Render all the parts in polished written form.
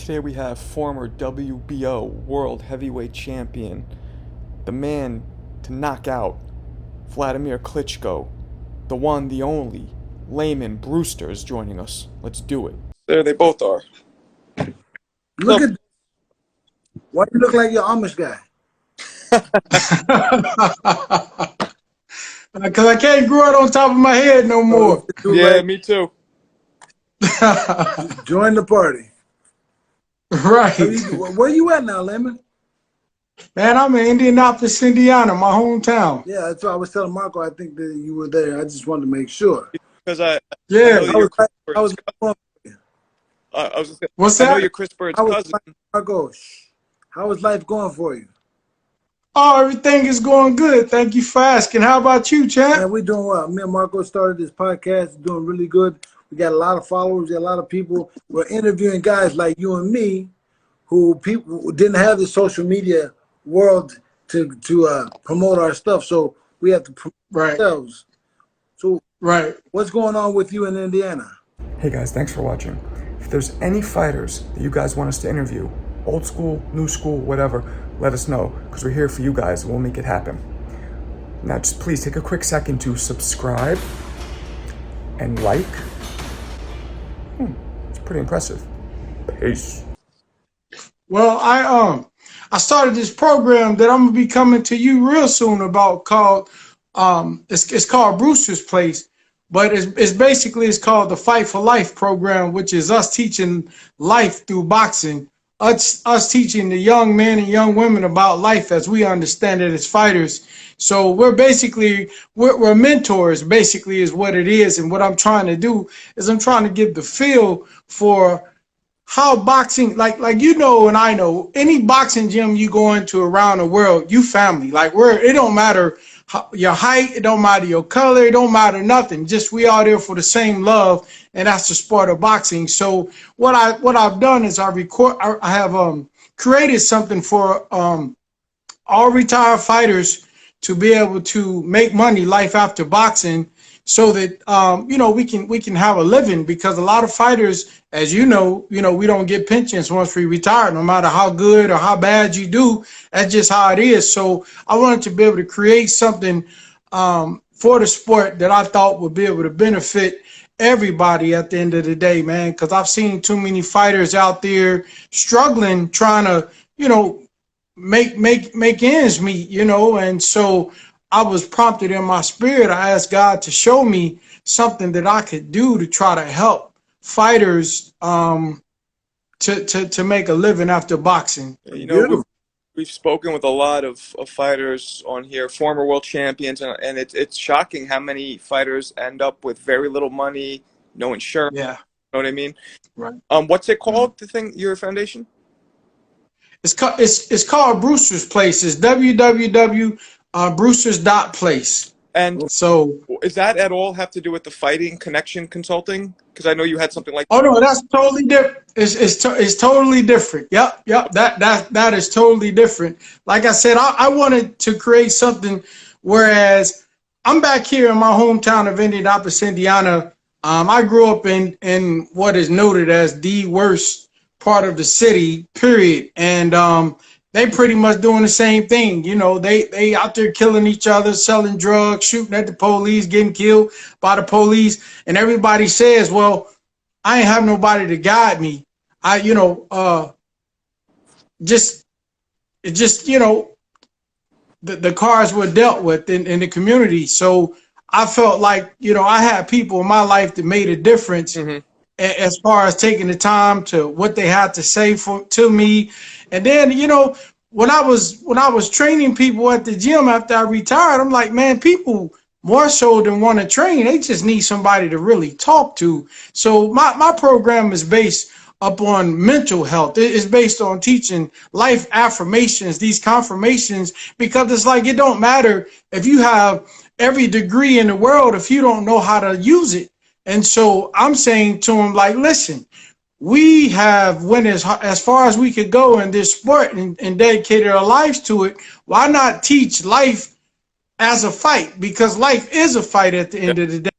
Today we have former WBO World Heavyweight Champion, the man to knock out Wladimir Klitschko, the one, the only, Lamon Brewster is joining us. Let's do it. There they both are. Look at why you look like your Amish guy? Because I can't grow it on top of my head no more. Yeah, me too. Join the party. Right. Where you at now, Lemon? Man, I'm in Indianapolis, Indiana, my hometown. Yeah, that's what I was telling Marco. I think that you were there. I just wanted to make sure. Because I was What's that? I know you're Chris Bird's cousin. Marco, how is life going for you? Oh, everything is going good. Thank you for asking. How about you, champ? Man, we're doing well. Me and Marco started this podcast, doing really good. We got a lot of followers, we got a lot of people. We're interviewing guys like you and me who didn't have the social media world to promote our stuff, so we have to promote ourselves. So what's going on with you in Indiana? Hey guys, thanks for watching. If there's any fighters that you guys want us to interview, old school, new school, whatever, let us know, because we're here for you guys and we'll make it happen. Now just please take a quick second to subscribe and like. It's pretty impressive. Peace. Well, I started this program that I'm gonna be coming to you real soon about, called it's called Brewster's Place, but it's basically called the Fight for Life program, which is us teaching life through boxing, us teaching the young men and young women about life as we understand it as fighters. So we're mentors, basically, is what it is. And what I'm trying to do is I'm trying to give the feel for how boxing, like you know, and I know, any boxing gym you go into around the world, you family. Like it don't matter your height, it don't matter your color, it don't matter nothing. Just we all there for the same love, and that's the sport of boxing. So what I've done is I have created something for all retired fighters to be able to make money life after boxing, so that you know, we can have a living, because a lot of fighters, as you know, we don't get pensions once we retire, no matter how good or how bad you do. That's just how it is. So I wanted to be able to create something for the sport that I thought would be able to benefit everybody at the end of the day, man, because I've seen too many fighters out there struggling, trying to, you know, make ends meet, you know. And so I was prompted in my spirit. I asked God to show me something that I could do to try to help fighters to make a living after boxing. You know, we've spoken with a lot of fighters on here, former world champions, and it's shocking how many fighters end up with very little money, no insurance. Yeah. You know what I mean? Right. What's it called, the thing, your foundation? It's called Brewster's Place. It's www.brewsters.place. And so, is that at all have to do with the Fighting Connection Consulting? Because I know you had something like. Oh no, that's totally different. It's totally different. Yep. That is totally different. Like I said, I wanted to create something. Whereas I'm back here in my hometown of Indianapolis, Indiana. I grew up in what is noted as the worst part of the city, period. And they pretty much doing the same thing. You know, they out there killing each other, selling drugs, shooting at the police, getting killed by the police. And everybody says, well, I ain't have nobody to guide me. You know, you know, the cards were dealt with in the community. So I felt like, you know, I had people in my life that made a difference. As far as taking the time to what they had to say to me. And then, you know, when I was training people at the gym after I retired, I'm like, man, people more so than want to train, they just need somebody to really talk to. So my program is based upon mental health. It's based on teaching life affirmations, these confirmations, because it's like, it don't matter if you have every degree in the world if you don't know how to use it. And so I'm saying to him, like, listen, we have went as far as we could go in this sport and dedicated our lives to it. Why not teach life as a fight? Because life is a fight at the end of the day.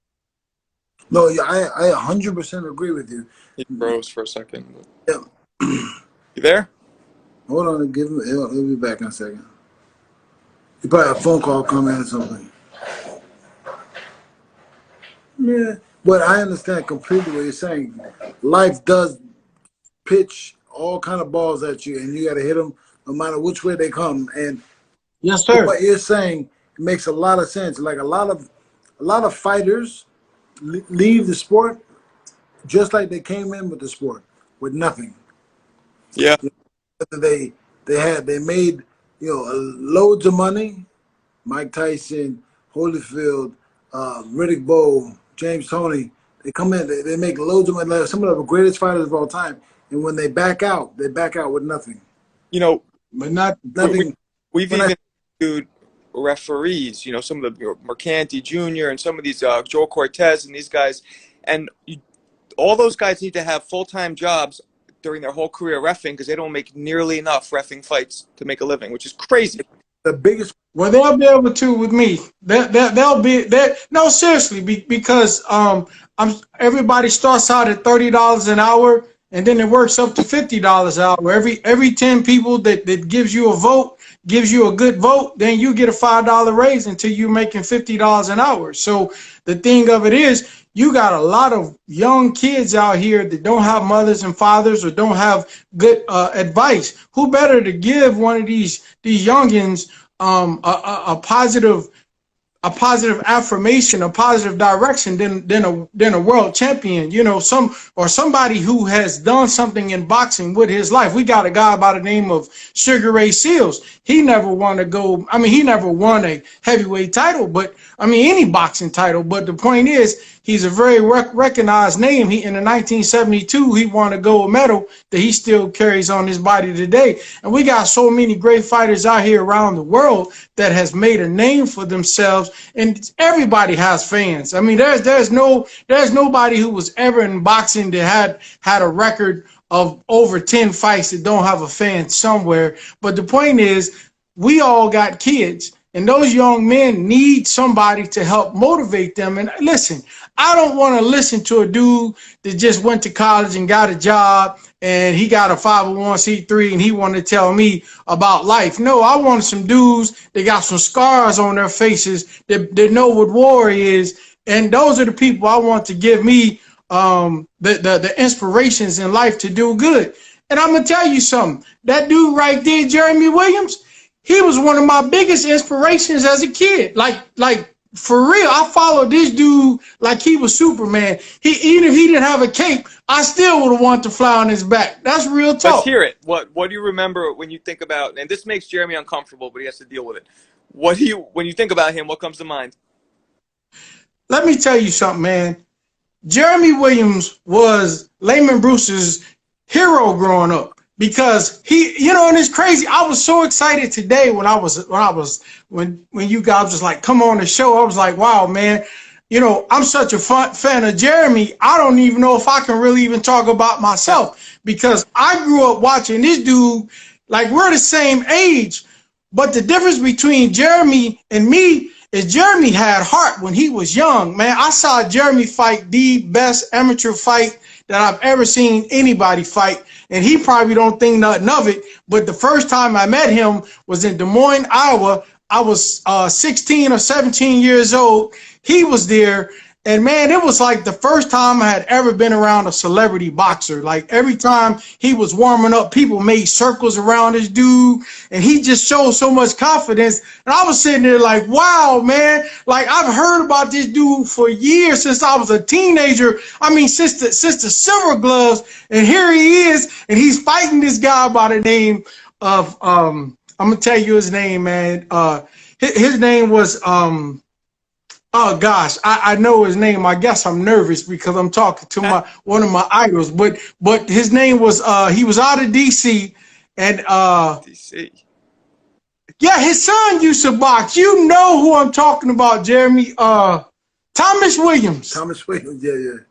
No, I 100% agree with you. He froze for a second. Yeah. You there? Hold on, give him. He'll be back in a second. You probably have a phone call coming in or something. Yeah, but I understand completely what you're saying. Life does pitch all kind of balls at you, and you got to hit them no matter which way they come. And Yes, sir. what you're saying makes a lot of sense. Like a lot of fighters leave the sport just like they came in with the sport with nothing. Yeah. They made loads of money. Mike Tyson, Holyfield, Riddick Bowe, James Toney. They come in, they make loads of money. Like some of the greatest fighters of all time. And when they back out with nothing. You know, But not Nothing. we've even interviewed referees. You know, some of the Mercanti Jr. and some of these Joe Cortez and these guys, and all those guys need to have full-time jobs during their whole career reffing because they don't make nearly enough reffing fights to make a living, which is crazy. The biggest. Well, they'll be able to with me. They'll be that. No, seriously, because everybody starts out at $30 an hour, and then it works up to $50 an hour. Every 10 people that gives you a vote, gives you a good vote, then you get a $5 raise until you're making $50 an hour. So the thing of it is, you got a lot of young kids out here that don't have mothers and fathers or don't have good advice. Who better to give one of these youngins a positive affirmation, a positive direction than a world champion, somebody who has done something in boxing with his life. We got a guy by the name of Sugar Ray Seals. He never won a heavyweight title, but any boxing title. But the point is, he's a very recognized name. In 1972, he won a gold medal that he still carries on his body today. And we got so many great fighters out here around the world that has made a name for themselves, and everybody has fans. There's nobody who was ever in boxing that had a record of over 10 fights that don't have a fan somewhere. But the point is, we all got kids. And those young men need somebody to help motivate them. And listen, I don't want to listen to a dude that just went to college and got a job and he got a 501c3 and he wanted to tell me about life. No, I want some dudes that got some scars on their faces that know what war is. And those are the people I want to give me the inspirations in life to do good. And I'm going to tell you something. That dude right there, Jeremy Williams, he was one of my biggest inspirations as a kid. Like for real, I followed this dude like he was Superman. Even if he didn't have a cape, I still would have wanted to fly on his back. That's real talk. Let's hear it. What do you remember when you think about, and this makes Jeremy uncomfortable, but he has to deal with it. When you think about him, what comes to mind? Let me tell you something, man. Jeremy Williams was Lamon Brewster's hero growing up. Because and it's crazy. I was so excited today when you guys was like, come on the show. I was like, wow, man, I'm such a fan of Jeremy. I don't even know if I can really even talk about myself because I grew up watching this dude. Like, we're the same age, but the difference between Jeremy and me is Jeremy had heart when he was young, man. I saw Jeremy fight the best amateur fight that I've ever seen anybody fight. And he probably don't think nothing of it. But the first time I met him was in Des Moines, Iowa. I was 16 or 17 years old. He was there. And man, it was like the first time I had ever been around a celebrity boxer. Like every time he was warming up, people made circles around this dude. And he just showed so much confidence. And I was sitting there like, wow, man. Like I've heard about this dude for years since I was a teenager. Since the Silver Gloves. And here he is. And he's fighting this guy by the name of, I'm going to tell you his name, man. His name was, oh gosh, I know his name. I guess I'm nervous because I'm talking to one of my idols. But his name was he was out of DC, and DC. Yeah, his son used to box. You know who I'm talking about, Jeremy? Thomas Williams. Thomas Williams, yeah.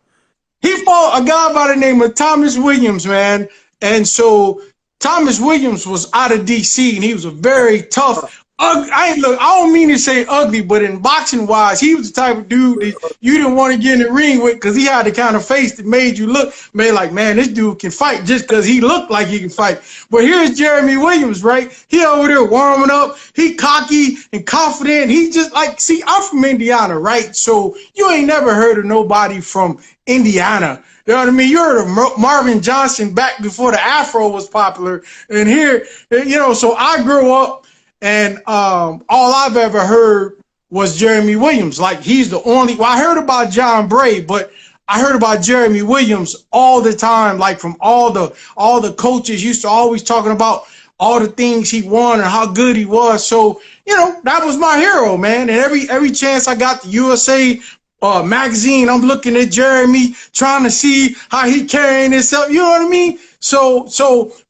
He fought a guy by the name of Thomas Williams, man. And so Thomas Williams was out of DC, and he was a very tough I don't mean to say ugly, but in boxing wise, he was the type of dude that you didn't want to get in the ring with because he had the kind of face that made you made like, man, this dude can fight just because he looked like he can fight. But here's Jeremy Williams, right? He over there warming up. He cocky and confident. He just like, see, I'm from Indiana, right? So you ain't never heard of nobody from Indiana. You know what I mean? You heard of Marvin Johnson back before the Afro was popular. And here, so I grew up. And all I've ever heard was Jeremy Williams. Like he's the only. Well, I heard about John Bray, but I heard about Jeremy Williams all the time. Like from all the coaches used to always talking about all the things he won and how good he was. So that was my hero, man. And every chance I got, the USA magazine, I'm looking at Jeremy, trying to see how he carrying himself. You know what I mean? So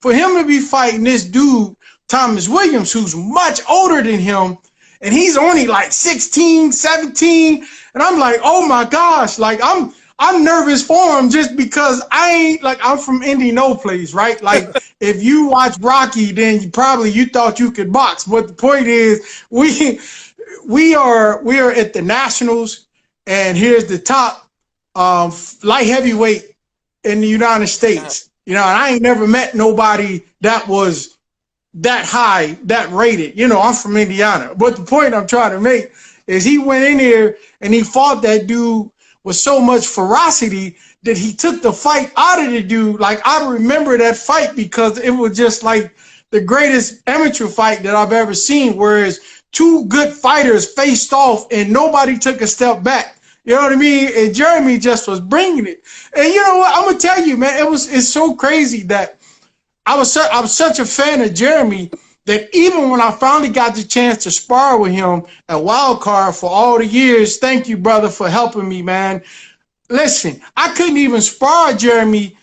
for him to be fighting this dude, Thomas Williams, who's much older than him, and he's only like 16, 17, and I'm like, oh my gosh, like I'm nervous for him just because I'm from Indy no place, right? Like if you watch Rocky, then you thought you could box, but the point is we are at the Nationals, and here's the top light heavyweight in the United States. And I ain't never met nobody that was that high, that rated. I'm from Indiana. But the point I'm trying to make is he went in there and he fought that dude with so much ferocity that he took the fight out of the dude. Like, I remember that fight because it was just like the greatest amateur fight that I've ever seen, whereas two good fighters faced off and nobody took a step back. You know what I mean? And Jeremy just was bringing it. And you know what? I'm going to tell you, man, it's so crazy that I was such a fan of Jeremy that even when I finally got the chance to spar with him at Wildcard for all the years, thank you, brother, for helping me, man. Listen, I couldn't even spar Jeremy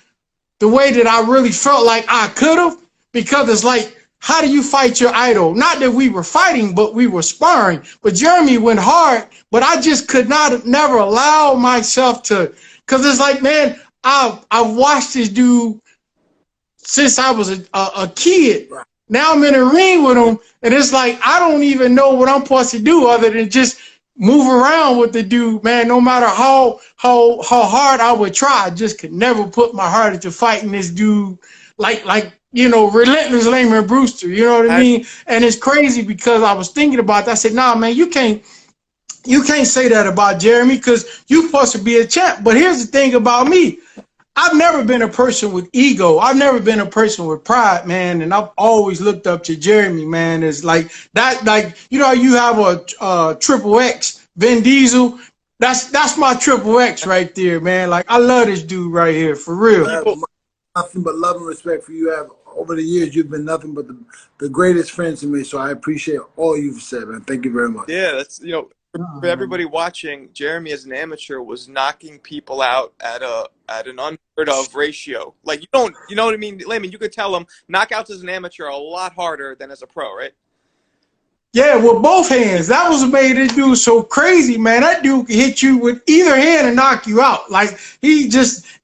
the way that I really felt like I could have, because it's like, how do you fight your idol? Not that we were fighting, but we were sparring. But Jeremy went hard, but I just could never allow myself to, because it's like, man, I've watched this dude since I was a kid. Right. Now I'm in a ring with him, and it's like I don't even know what I'm supposed to do other than just move around with the dude, man. No matter how hard I would try, I just could never put my heart into fighting this dude like relentless Lamon Brewster. You know what I mean? And it's crazy because I was thinking about that. I said, nah, man, you can't say that about Jeremy because you're supposed to be a champ. But here's the thing about me. I've never been a person with ego. I've never been a person with pride, man. And I've always looked up to Jeremy, man. It's like that, like, you have a triple X, Vin Diesel. That's my triple X right there, man. Like, I love this dude right here, for real. Nothing but love and respect for you. Over the years, you've been nothing but the greatest friends to me. So I appreciate all you've said, man. Thank you very much. Yeah, that's, for everybody watching, Jeremy as an amateur was knocking people out at an unheard of ratio. Like, you know what I mean, Lamon? You could tell him knockouts as an amateur are a lot harder than as a pro, right? Yeah, with both hands. That was what made this dude so crazy, man. That dude could hit you with either hand and knock you out. Like,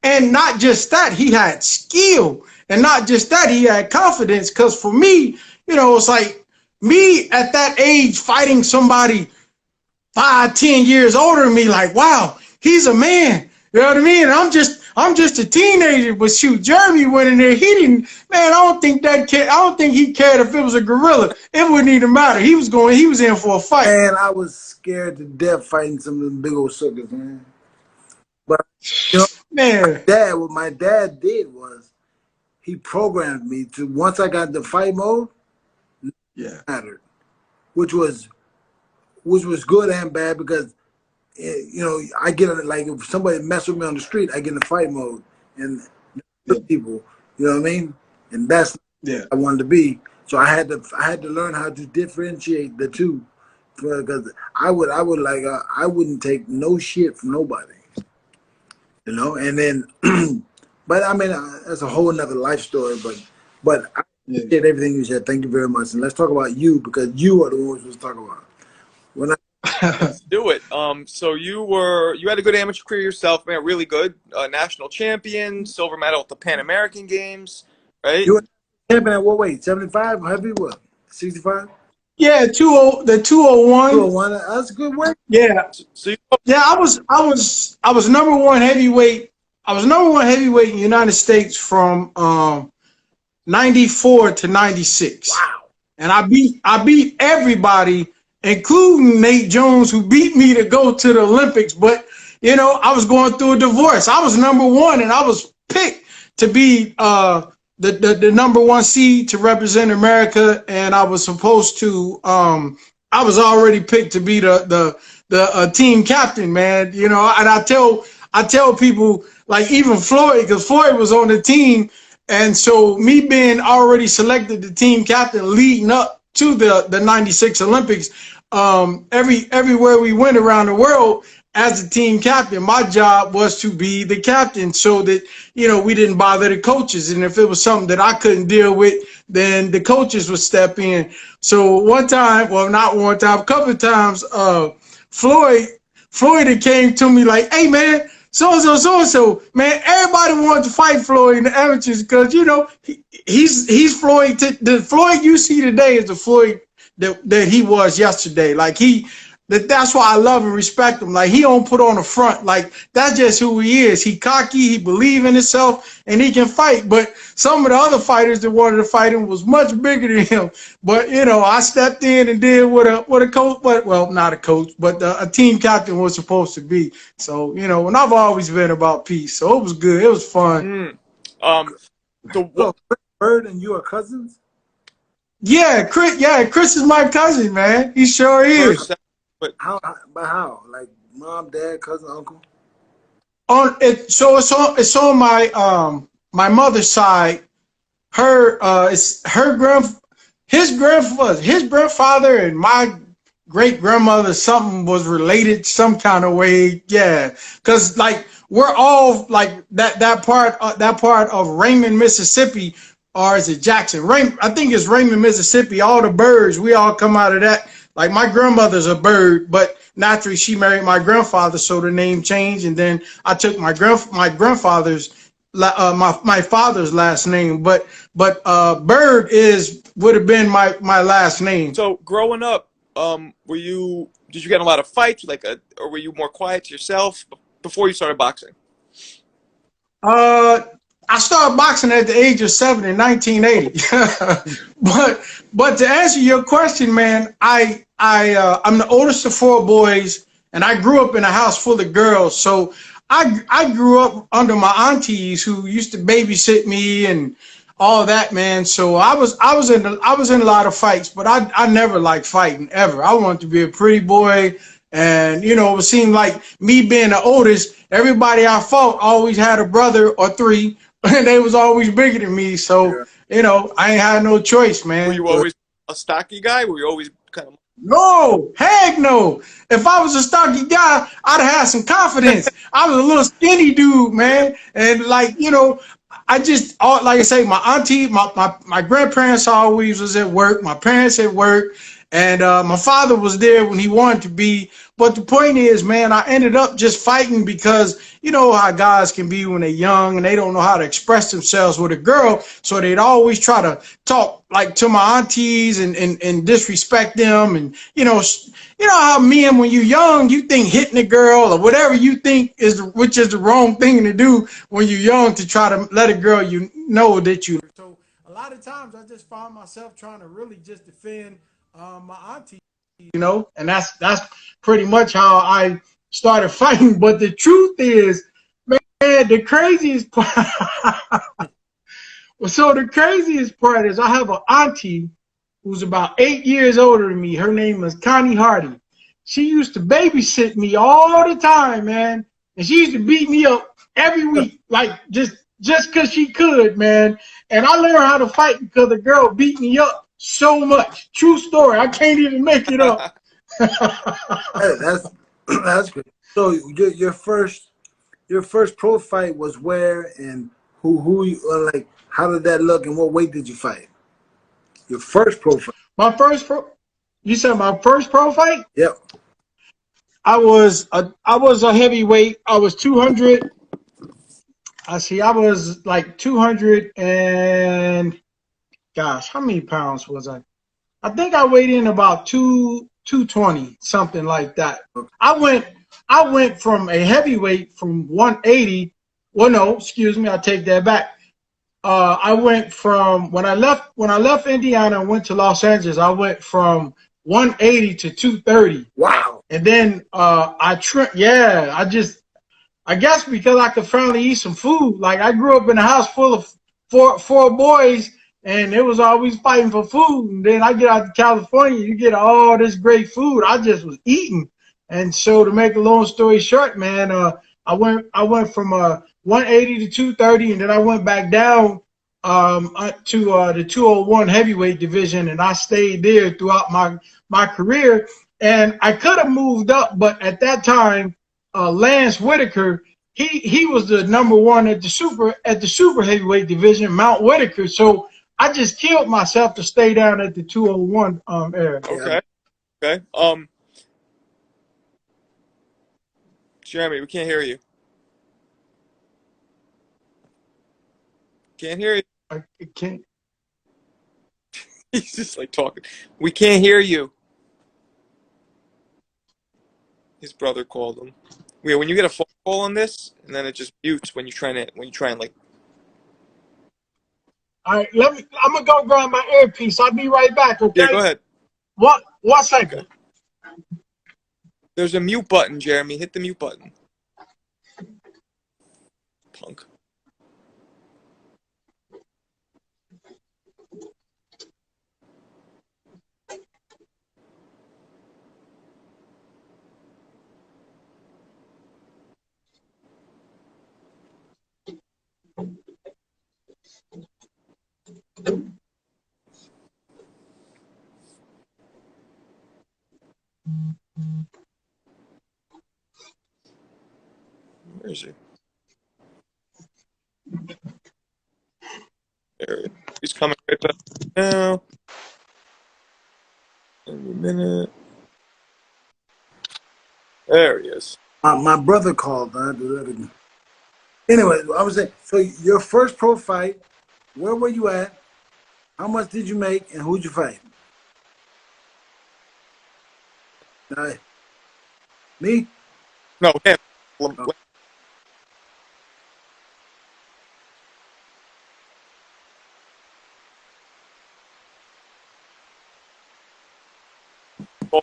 and not just that, he had skill. And not just that, he had confidence. Because for me, it's like me at that age fighting somebody 5, 10 years older than me, like, wow, he's a man. You know what I mean? And I'm just a teenager, but shoot, Jeremy went in there. He didn't, man, I don't think he cared if it was a gorilla. It wouldn't even matter. He was in for a fight. Man, I was scared to death fighting some of them big old suckers, man. But man, what my dad did was he programmed me to, once I got the fight mode, mattered, which was good and bad because, I get like if somebody mess with me on the street, I get in the fight mode and people, you know what I mean? And that's I wanted to be. So I had to learn how to differentiate the two, because I wouldn't take no shit from nobody, And then, but I mean that's a whole nother life story. But I appreciate everything you said. Thank you very much. And let's talk about you, because you are the ones we're talking about. Let's do it. So you had a good amateur career yourself, man. Really good. National champion, silver medal at the Pan American Games, right? You were champion at what weight? 75? Heavy what? 65? Yeah, the 201. 201. That's a good weight. Yeah. So you, Yeah, I was number one heavyweight. I was number one heavyweight in the United States from 94 to 96. Wow. And I beat everybody, including Nate Jones, who beat me to go to the Olympics. But I was going through a divorce. I was number one, and I was picked to be the number one seed to represent America. And I was supposed to. I was already picked to be the team captain, man. And I tell people, like, even Floyd, because Floyd was on the team. And so me being already selected the team captain leading up to the 96 Olympics, everywhere we went around the world as a team captain, my job was to be the captain so that, we didn't bother the coaches. And if it was something that I couldn't deal with, then the coaches would step in. So one time, well, not one time, a couple of times, Floyd had came to me like, hey, man, so, man, everybody wanted to fight Floyd in the amateurs because, he's Floyd. The Floyd you see today is the Floyd that he was yesterday. Like, that's why I love and respect him. Like, he don't put on a front. Like, that's just who he is. He cocky, he believe in himself, and he can fight. But some of the other fighters that wanted to fight him was much bigger than him. But, I stepped in and did what a coach, well, not a coach, but a team captain was supposed to be. So, and I've always been about peace. So it was good. It was fun. So Bird and you are cousins? Yeah, Chris is my cousin, man. He sure is. but How? Like mom, dad, cousin, uncle? It's on my mother's side. His grandfather and my great grandmother, something was related some kind of way. Yeah, because like we're all like that part of Raymond, Mississippi, or is it Jackson? I think it's Raymond, Mississippi. All the birds, we all come out of that. Like, my grandmother's a bird, but naturally she married my grandfather, so the name changed, and then I took my grandfather's my father's last name, but Bird would have been my last name. so growing up, did you get in a lot of fights, or were you more quiet to yourself before you started boxing? I started boxing at the age of 7 in 1980. but to answer your question, man, I'm the oldest of 4 boys, and I grew up in a house full of girls. So I grew up under my aunties who used to babysit me and all that, man. So I was in a lot of fights, but I never liked fighting ever. I wanted to be a pretty boy. And, it seemed like me being the oldest, everybody I fought always had a brother or 3, and they was always bigger than me. So, I ain't had no choice, man. Were you always a stocky guy? Were you always kind of... No, heck no. If I was a stocky guy, I'd have had some confidence. I was a little skinny dude, man. And like, I just, like I say, my auntie, my grandparents always was at work. My parents at work. And my father was there when he wanted to be. But the point is, man, I ended up just fighting because you know how guys can be when they're young and they don't know how to express themselves with a girl. So they'd always try to talk like to my aunties and disrespect them. And, you know how men, when you're young, you think hitting a girl or whatever you think which is the wrong thing to do when you're young, to try to let a girl know that you. So a lot of times I just found myself trying to really just defend my auntie, and that's pretty much how I started fighting. But the truth is, man, the craziest part. So the craziest part is I have an auntie who's about 8 years older than me. Her name is Connie Hardy. She used to babysit me all the time, man, and she used to beat me up every week, like just because she could, man. And I learned how to fight because the girl beat me up so much. True story. I can't even make it up. Hey, that's good. So your first pro fight was where, and who like, how did that look, and what weight did you fight? Your first pro fight. You said my first pro fight? Yep. I was a heavyweight. I was 200. I was like 200 and, gosh, how many pounds was I? I think I weighed in about 220, something like that. I went from a heavyweight from 180. Well, no, excuse me, I take that back. I went from when I left Indiana and went to Los Angeles. I went from 180 to 230. Wow. And then I guess because I could finally eat some food. Like I grew up in a house full of four boys, and it was always fighting for food. And then I get out to California, you get all this great food. I just was eating. And so to make a long story short, man, I went from 180 to 230, and then I went back down to the 201 heavyweight division, and I stayed there throughout my career. And I could have moved up, but at that time, Lance Whitaker, he was the #1 at the super heavyweight division, Mount Whitaker. So I just killed myself to stay down at the 201 area. Okay. Jeremy, we can't hear you. Can't hear you. I can't. He's just like talking. We can't hear you. His brother called him. Yeah, when you get a phone call on this, and then it just mutes when you try and like. All right, I'm gonna go grab my earpiece. I'll be right back. Okay. Yeah, go ahead. One second. Okay. There's a mute button, Jeremy. Hit the mute button. Punk. Where is he? There he is. He's coming right back now. In a minute. There he is. My brother called. I had to let him. Anyway, I was saying, so your first pro fight, where were you at? How much did you make, and who'd you fight? Me? No, him. Oh.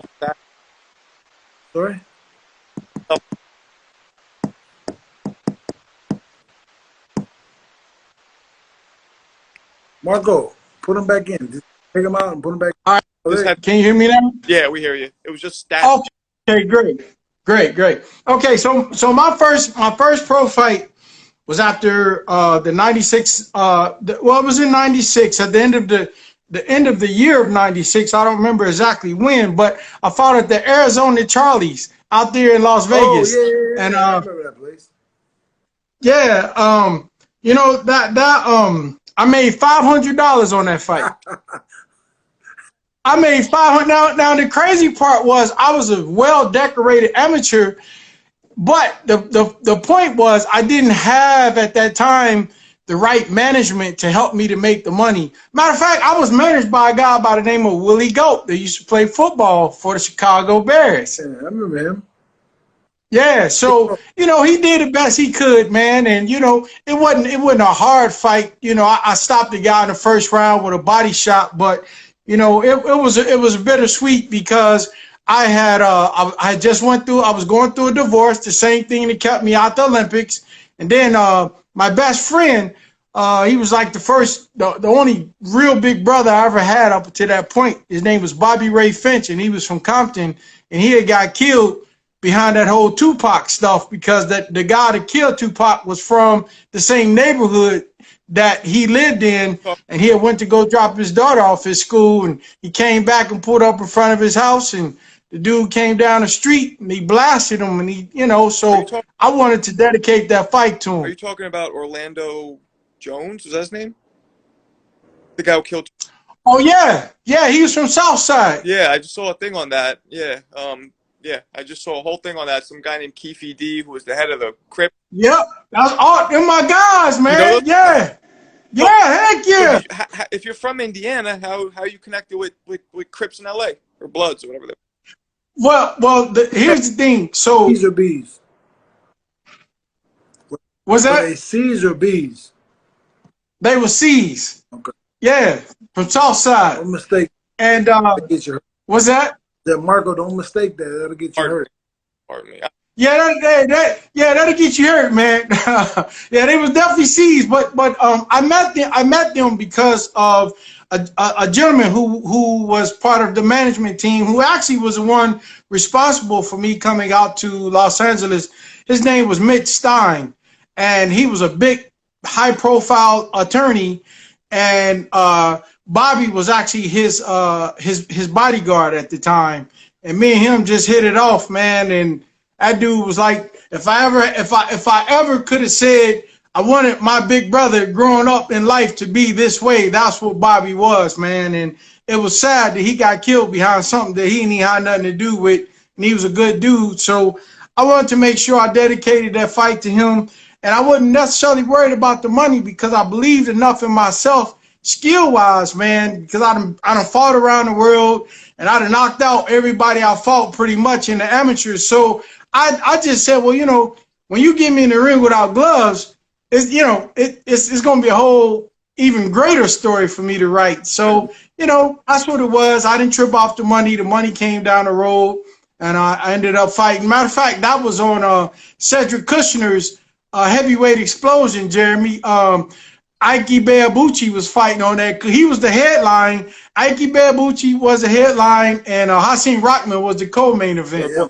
Sorry? Marco, put him back in. Just take him out and put him back in. All right. Can you hear me now? Yeah, we hear you. It was just that. Okay, great. Okay, so my first pro fight was after the 96. It was in 96 at the end of the year of 96. I don't remember exactly when, but I fought at the Arizona Charlies out there in Las Vegas. Oh, yeah. And I remember that place. yeah, you know that I made $500 on that fight. I made $500. Now the crazy part was I was a well-decorated amateur, but the point was I didn't have at that time the right management to help me to make the money. Matter of fact, I was managed by a guy by the name of Willie Goat that used to play football for the Chicago Bears. Yeah, I remember him. Yeah, so he did the best he could, man, and it wasn't a hard fight. I stopped the guy in the first round with a body shot, but it was bittersweet because I was going through a divorce, the same thing that kept me out the Olympics, and then my best friend, he was like the only real big brother I ever had up to that point. His name was Bobby Ray Finch, and he was from Compton, and he had got killed behind that whole Tupac stuff because the guy that killed Tupac was from the same neighborhood that he lived in, and he had went to go drop his daughter off at school, and he came back and pulled up in front of his house, and the dude came down the street and he blasted him, and so I wanted to dedicate that fight to him. Are you talking about Orlando Jones? Is that his name? The guy who killed. Oh yeah, he was from Southside. Yeah, I just saw a thing on that. Yeah, I just saw a whole thing on that. Some guy named Keefe D, who was the head of the Crip. Yep, that's all. They're my guys, man. Yeah. Yeah, heck yeah. If you're from Indiana, how are you connected with Crips in LA or Bloods or whatever? Well, here's the thing. So, C's or B's? what's Were they that? C's or B's? They were C's. Okay. Yeah, from Southside. Don't mistake. And That'll get you hurt. what's that? That Marco, don't mistake that. That'll get you hurt. Pardon me. Yeah, that'll get you hurt, man. Yeah, they was definitely C's, but I met them because of a gentleman who was part of the management team, who actually was the one responsible for me coming out to Los Angeles. His name was Mitch Stein, and he was a big, high-profile attorney, and Bobby was actually his bodyguard at the time, and me and him just hit it off, man. And that dude was like, if I ever could have said I wanted my big brother growing up in life to be this way, that's what Bobby was, man. And it was sad that he got killed behind something that he didn't have nothing to do with, and he was a good dude. So I wanted to make sure I dedicated that fight to him, and I wasn't necessarily worried about the money because I believed enough in myself, skill-wise, man, because I done fought around the world, and I done knocked out everybody I fought pretty much in the amateurs. So I just said, well, you know, when you get me in the ring without gloves, it's going to be a whole even greater story for me to write. So, you know, that's what it was. I didn't trip off the money. The money came down the road, and I ended up fighting. Matter of fact, that was on Cedric Kushner's heavyweight explosion, Jeremy. Ike Beabucci was fighting on that. He was the headline. Ike Beabucci was the headline, and Hasim Rahman was the co-main event. Yeah.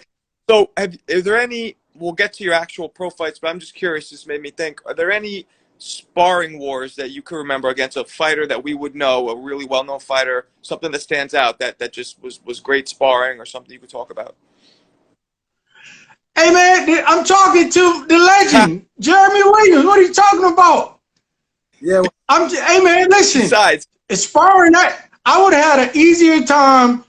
So, is there any? We'll get to your actual pro fights, but I'm just curious. This made me think: are there any sparring wars that you can remember against a fighter that we would know, a really well-known fighter, something that stands out that just was great sparring, or something you could talk about? Hey man, I'm talking to the legend, Jeremy Williams. What are you talking about? Yeah. Hey man, listen. Besides, sparring, I would have had an easier time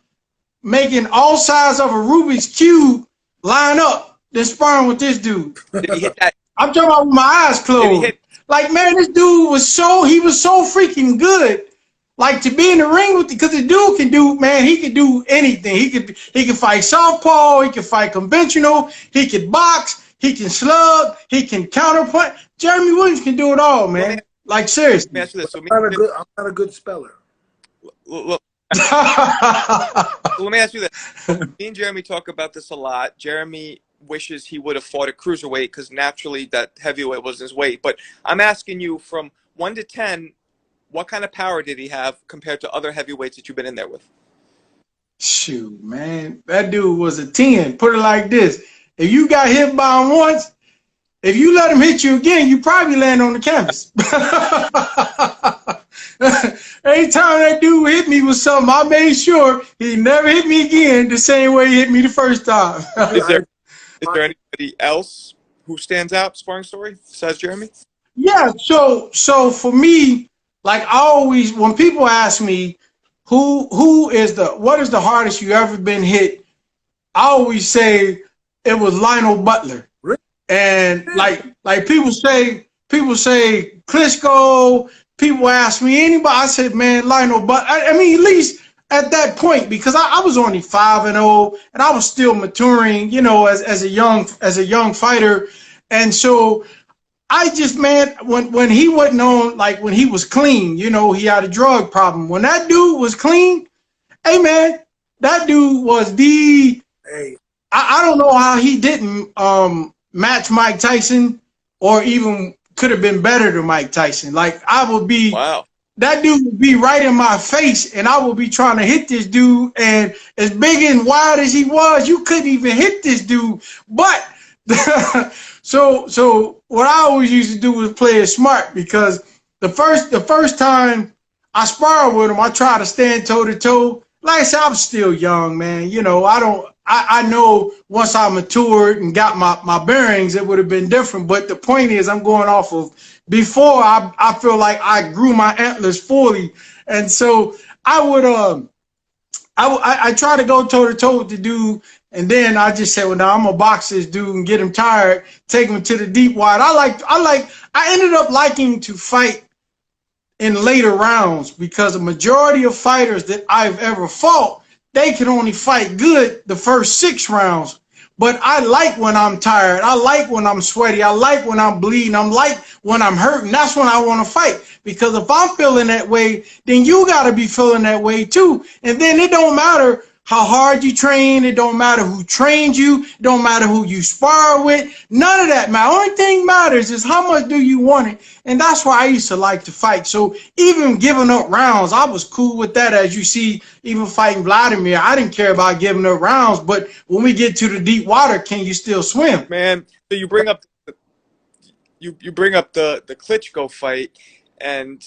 making all sides of a Rubik's Cube line up than sparring with this dude. did he hit that? I'm talking about with my eyes closed. Like, man, this dude was so freaking good. Like, to be in the ring with, because the dude can do, man, he could do anything. He could fight southpaw, he could fight conventional, he could box, he can slug, he can counterpunch. Jeremy Williams can do it all, man. Like, seriously. Let me ask you this. I'm not a good speller. Look, let me ask you this. Me and Jeremy talk about this a lot. Jeremy wishes he would have fought at cruiserweight because naturally that heavyweight was his weight. But I'm asking you, from 1 to 10, what kind of power did he have compared to other heavyweights that you've been in there with? Shoot, man. That dude was a 10. Put it like this. If you got hit by him once, if you let him hit you again, you probably land on the canvas. Anytime that dude hit me with something, I made sure he never hit me again the same way he hit me the first time. Is there anybody else who stands out, sparring story, besides Jeremy? Yeah, so for me, like, I always, when people ask me what is the hardest you ever been hit, I always say it was Lionel Butler. And like people say Klitschko, people ask me anybody, I said, man, Lionel Butler. I mean, at least at that point, because I was only 5-0 and I was still maturing, you know, as a young fighter. And so I just, man, when he wasn't on, like when he was clean, you know, he had a drug problem. When that dude was clean, hey man, that dude was the, I don't know how he didn't match Mike Tyson, or even could have been better than Mike Tyson. Like, I would be, wow, that dude would be right in my face, and I would be trying to hit this dude, and as big and wide as he was, you couldn't even hit this dude. But so what I always used to do was play it smart, because the first time I sparred with him, I tried to stand toe to toe. Like I said, I'm still young, man. You know, I know once I matured and got my bearings, it would have been different. But the point is, I'm going off of before I feel like I grew my antlers fully. And so I try to go toe to toe with the dude. And then I just said, well, now I'm gonna box this dude and get him tired, take him to the deep wide. I ended up liking to fight in later rounds, because the majority of fighters that I've ever fought, they can only fight good the first 6 rounds. But I like when I'm tired. I like when I'm sweaty. I like when I'm bleeding. I like when I'm hurting. That's when I want to fight. Because if I'm feeling that way, then you got to be feeling that way too. And then it don't matter how hard you train. It don't matter who trained you. It don't matter who you spar with. None of that matters. Only thing matters is how much do you want it. And that's why I used to like to fight. So even giving up rounds, I was cool with that. As you see, even fighting Wladimir, I didn't care about giving up rounds. But when we get to the deep water, can you still swim? Man, so you bring up you bring up the Klitschko fight, and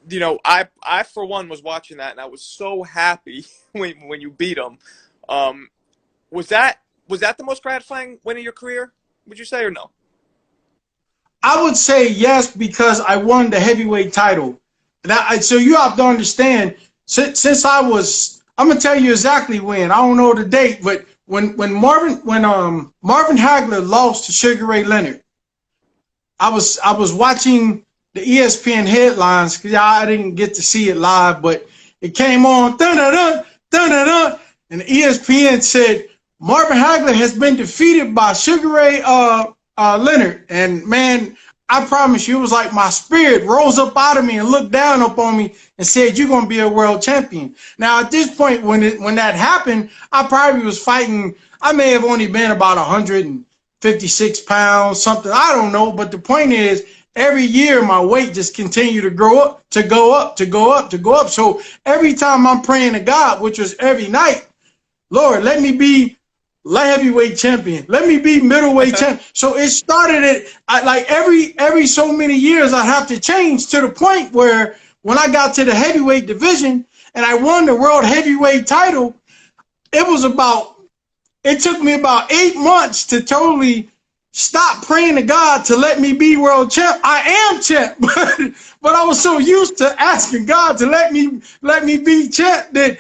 you know, I for one was watching that, and I was so happy when you beat him. Was that the most gratifying win of your career? Would you say, or no? I would say yes, because I won the heavyweight title. So you have to understand, since I was, I'm gonna tell you exactly when. I don't know the date, but when Marvin Hagler lost to Sugar Ray Leonard, I was watching the ESPN headlines, because I didn't get to see it live, but it came on, dun-dun-dun, dun-dun-dun, and ESPN said Marvin Hagler has been defeated by Sugar Ray Leonard. And man, I promise you, it was like my spirit rose up out of me and looked down upon me and said, "You're gonna be a world champion." Now at this point, when that happened, I probably was fighting. I may have only been about 156 pounds, something. I don't know. But the point is, every year my weight just continued to grow up, to go up, to go up, to go up. So every time I'm praying to God, which was every night, Lord, let me be light heavyweight champion. Let me be middleweight champion. So it started like every so many years I have to change, to the point where when I got to the heavyweight division and I won the world heavyweight title, it took me about 8 months to totally stop praying to God to let me be world champ. I am champ, but I was so used to asking God to let me be champ that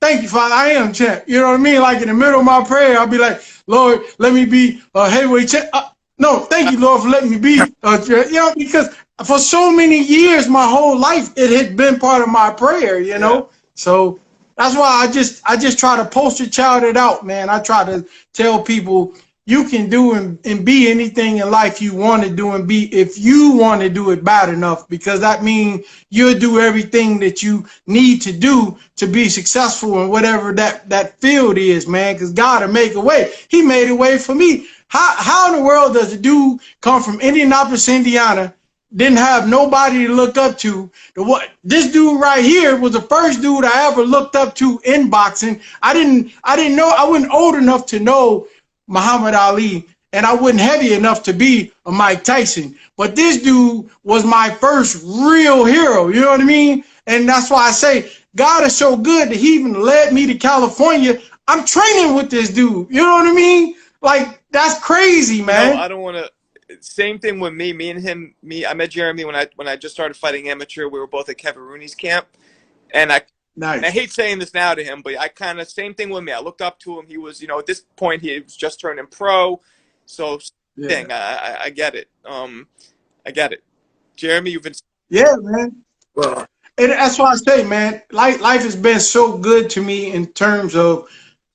thank you, Father, I am champ. You know what I mean? Like in the middle of my prayer, I'll be like, Lord, let me be a heavyweight champ. No, thank you, Lord, for letting me be because for so many years, my whole life, it had been part of my prayer, you know? Yeah. So that's why I just try to poster child it out, man. I try to tell people, you can do and be anything in life you want to do and be, if you want to do it bad enough, because that means you'll do everything that you need to do to be successful in whatever that field is, man, because God will make a way. He made a way for me. How in the world does a dude come from Indianapolis, Indiana, didn't have nobody to look up to? This dude right here was the first dude I ever looked up to in boxing. I didn't know, I wasn't old enough to know Muhammad Ali, and I wasn't heavy enough to be a Mike Tyson. But this dude was my first real hero, you know what I mean? And that's why I say God is so good that he even led me to California. I'm training with this dude, you know what I mean? Like, that's crazy, man. No, I don't want to. Same thing with me. Me and him. I met Jeremy when I just started fighting amateur. We were both at Kevin Rooney's camp, and Nice. And I hate saying this now to him, but I kind of, same thing with me. I looked up to him. He was, at this point, he was just turning pro. So, I get it. I get it. Jeremy, you've been. Yeah, man. Well, and that's why I say, man, life has been so good to me in terms of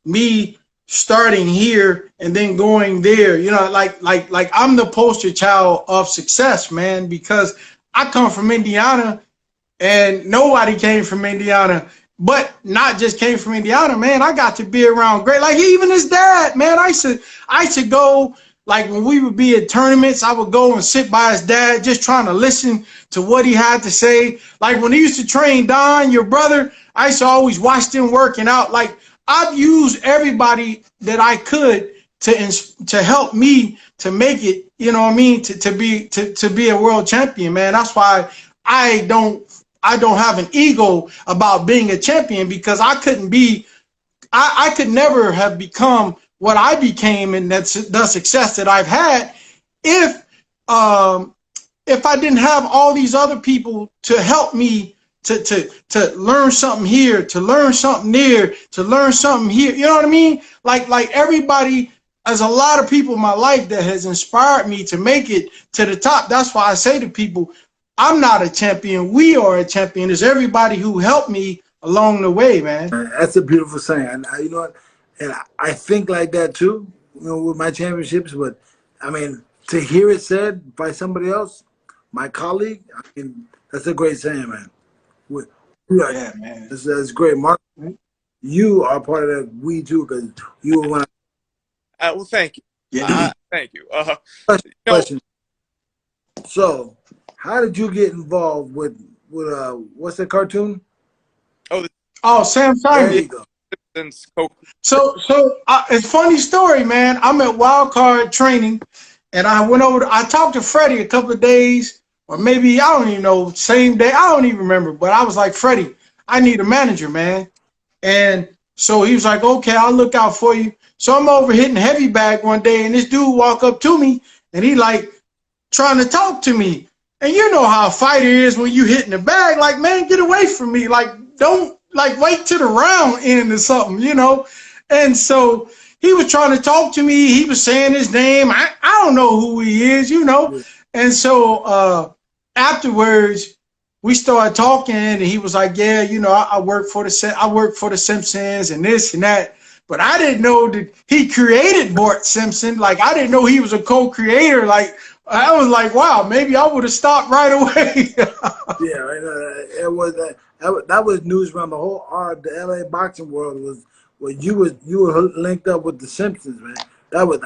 me starting here and then going there. Like I'm the poster child of success, man, because I come from Indiana. And nobody came from Indiana, but not just came from Indiana, man. I got to be around great, like even his dad, man. I should go, like when we would be at tournaments, I would go and sit by his dad, just trying to listen to what he had to say. Like when he used to train Don, your brother, I used to always watch them working out. Like I've used everybody that I could to help me to make it, you know what I mean, to be a world champion, man. That's why I don't have an ego about being a champion, because I could never have become what I became and the success that I've had if I didn't have all these other people to help me to learn something here, to learn something there, to learn something here. You know what I mean? Like everybody, there's a lot of people in my life that has inspired me to make it to the top. That's why I say to people, I'm not a champion. We are a champion. It's everybody who helped me along the way, man. That's a beautiful saying. And you know what? And I think like that too, you know, with my championships. But I mean, to hear it said by somebody else, my colleague, I mean, that's a great saying, man. Yeah, man. That's great, Mark. You are part of that. We too, because you were one. Well, thank you. Yeah. Thank you. Question. So, how did you get involved with what's the cartoon? Oh, Sam There Simon. you go. So it's a funny story, man. I'm at Wild Card training, and I went over. I talked to Freddie a couple of days, or maybe I don't even know. Same day, I don't even remember. But I was like, Freddie, I need a manager, man. And so he was like, okay, I'll look out for you. So I'm over hitting heavy bag one day, and this dude walk up to me, and he like trying to talk to me. And you know how a fighter is when you hitting the bag, like, man, get away from me. Like, don't, like, wait to the round end or something, you know? And so he was trying to talk to me. He was saying his name. I don't know who he is, you know? And so afterwards, we started talking, and he was like, yeah, you know, I work for the Simpsons and this and that. But I didn't know that he created Bart Simpson. Like, I didn't know he was a co-creator. Like, I was like, wow, maybe I would have stopped right away. Yeah, right. It was that was news around the whole the LA boxing world was when you were linked up with the Simpsons, man. That was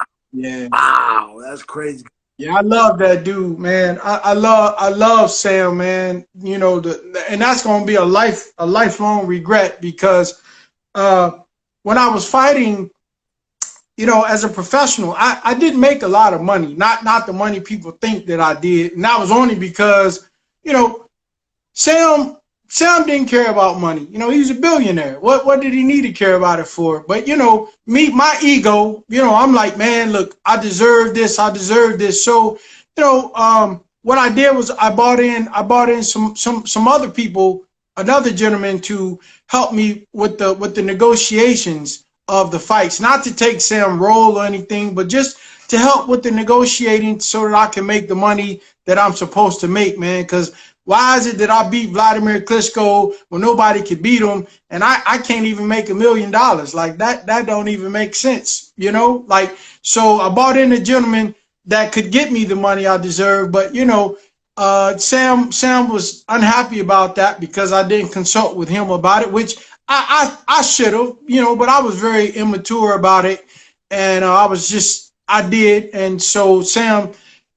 wow, that's crazy. Yeah, I love that dude, man. I love Sam, man. You know, and that's gonna be a lifelong regret because when I was fighting, you know, as a professional, I didn't make a lot of money. Not the money people think that I did. And that was only because, you know, Sam didn't care about money. You know, he's a billionaire. What did he need to care about it for? But, you know, my ego, you know, I'm like, man, look, I deserve this. So, you know, what I did was I bought in some other people, another gentleman to help me with the negotiations of the fights, not to take Sam's role or anything, but just to help with the negotiating so that I can make the money that I'm supposed to make, man. Because why is it that I beat Wladimir Klitschko when nobody could beat him, and I can't even make $1 million? Like, that don't even make sense, you know? Like, so I bought in a gentleman that could get me the money I deserve, but, you know, Sam was unhappy about that because I didn't consult with him about it, which I should have, you know, but I was very immature about it, and I did, and so Sam,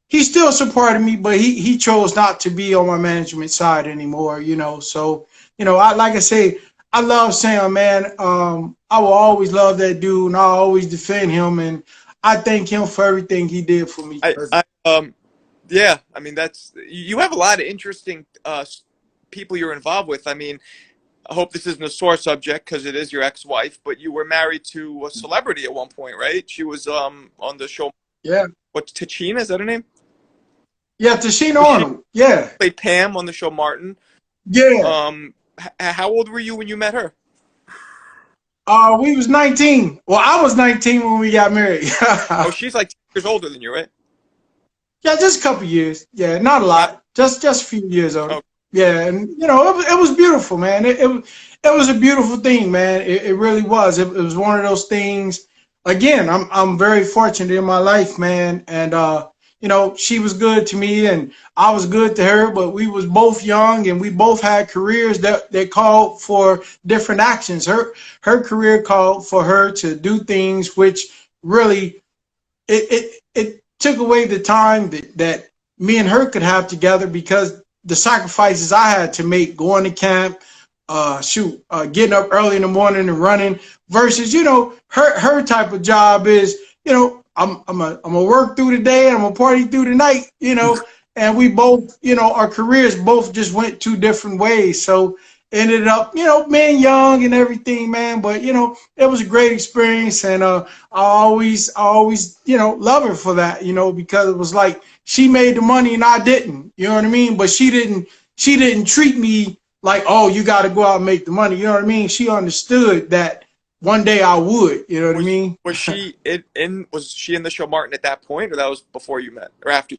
he still supported me, but he chose not to be on my management side anymore, you know. So, you know, like I say, I love Sam, man. I will always love that dude, and I'll always defend him, and I thank him for everything he did for me. Yeah, I mean, you have a lot of interesting people you're involved with. I mean, I hope this isn't a sore subject because it is your ex-wife, but you were married to a celebrity at one point, right? She was on the show. Yeah. What's Tachina? Is that her name? Yeah, Tachina Arnold. Yeah. Played Pam on the show Martin. Yeah. How old were you when you met her? We was 19. Well, I was 19 when we got married. Oh, she's like 2 years older than you, right? Yeah, just a couple years. Yeah, not a lot. Just a few years older. Okay. Yeah, and you know, it was beautiful, man. It was a beautiful thing, man. It really was. It was one of those things. Again, I'm very fortunate in my life, man, and you know, she was good to me, and I was good to her. But we was both young, and we both had careers that called for different actions. Her career called for her to do things which really it took away the time that me and her could have together because the sacrifices I had to make going to camp, getting up early in the morning and running versus, you know, her type of job is, you know, I'm gonna work through the day and I'm gonna party through the night, you know, and we both, you know, our careers both just went 2 different ways. So ended up, you know, being young and everything, man. But, you know, it was a great experience. And I always, you know, love her for that, you know, because it was like she made the money and I didn't, you know what I mean? But she didn't treat me like, oh, you got to go out and make the money. You know what I mean? She understood that one day I would, you know what I mean? Was she in the show Martin at that point, or that was before you met or after?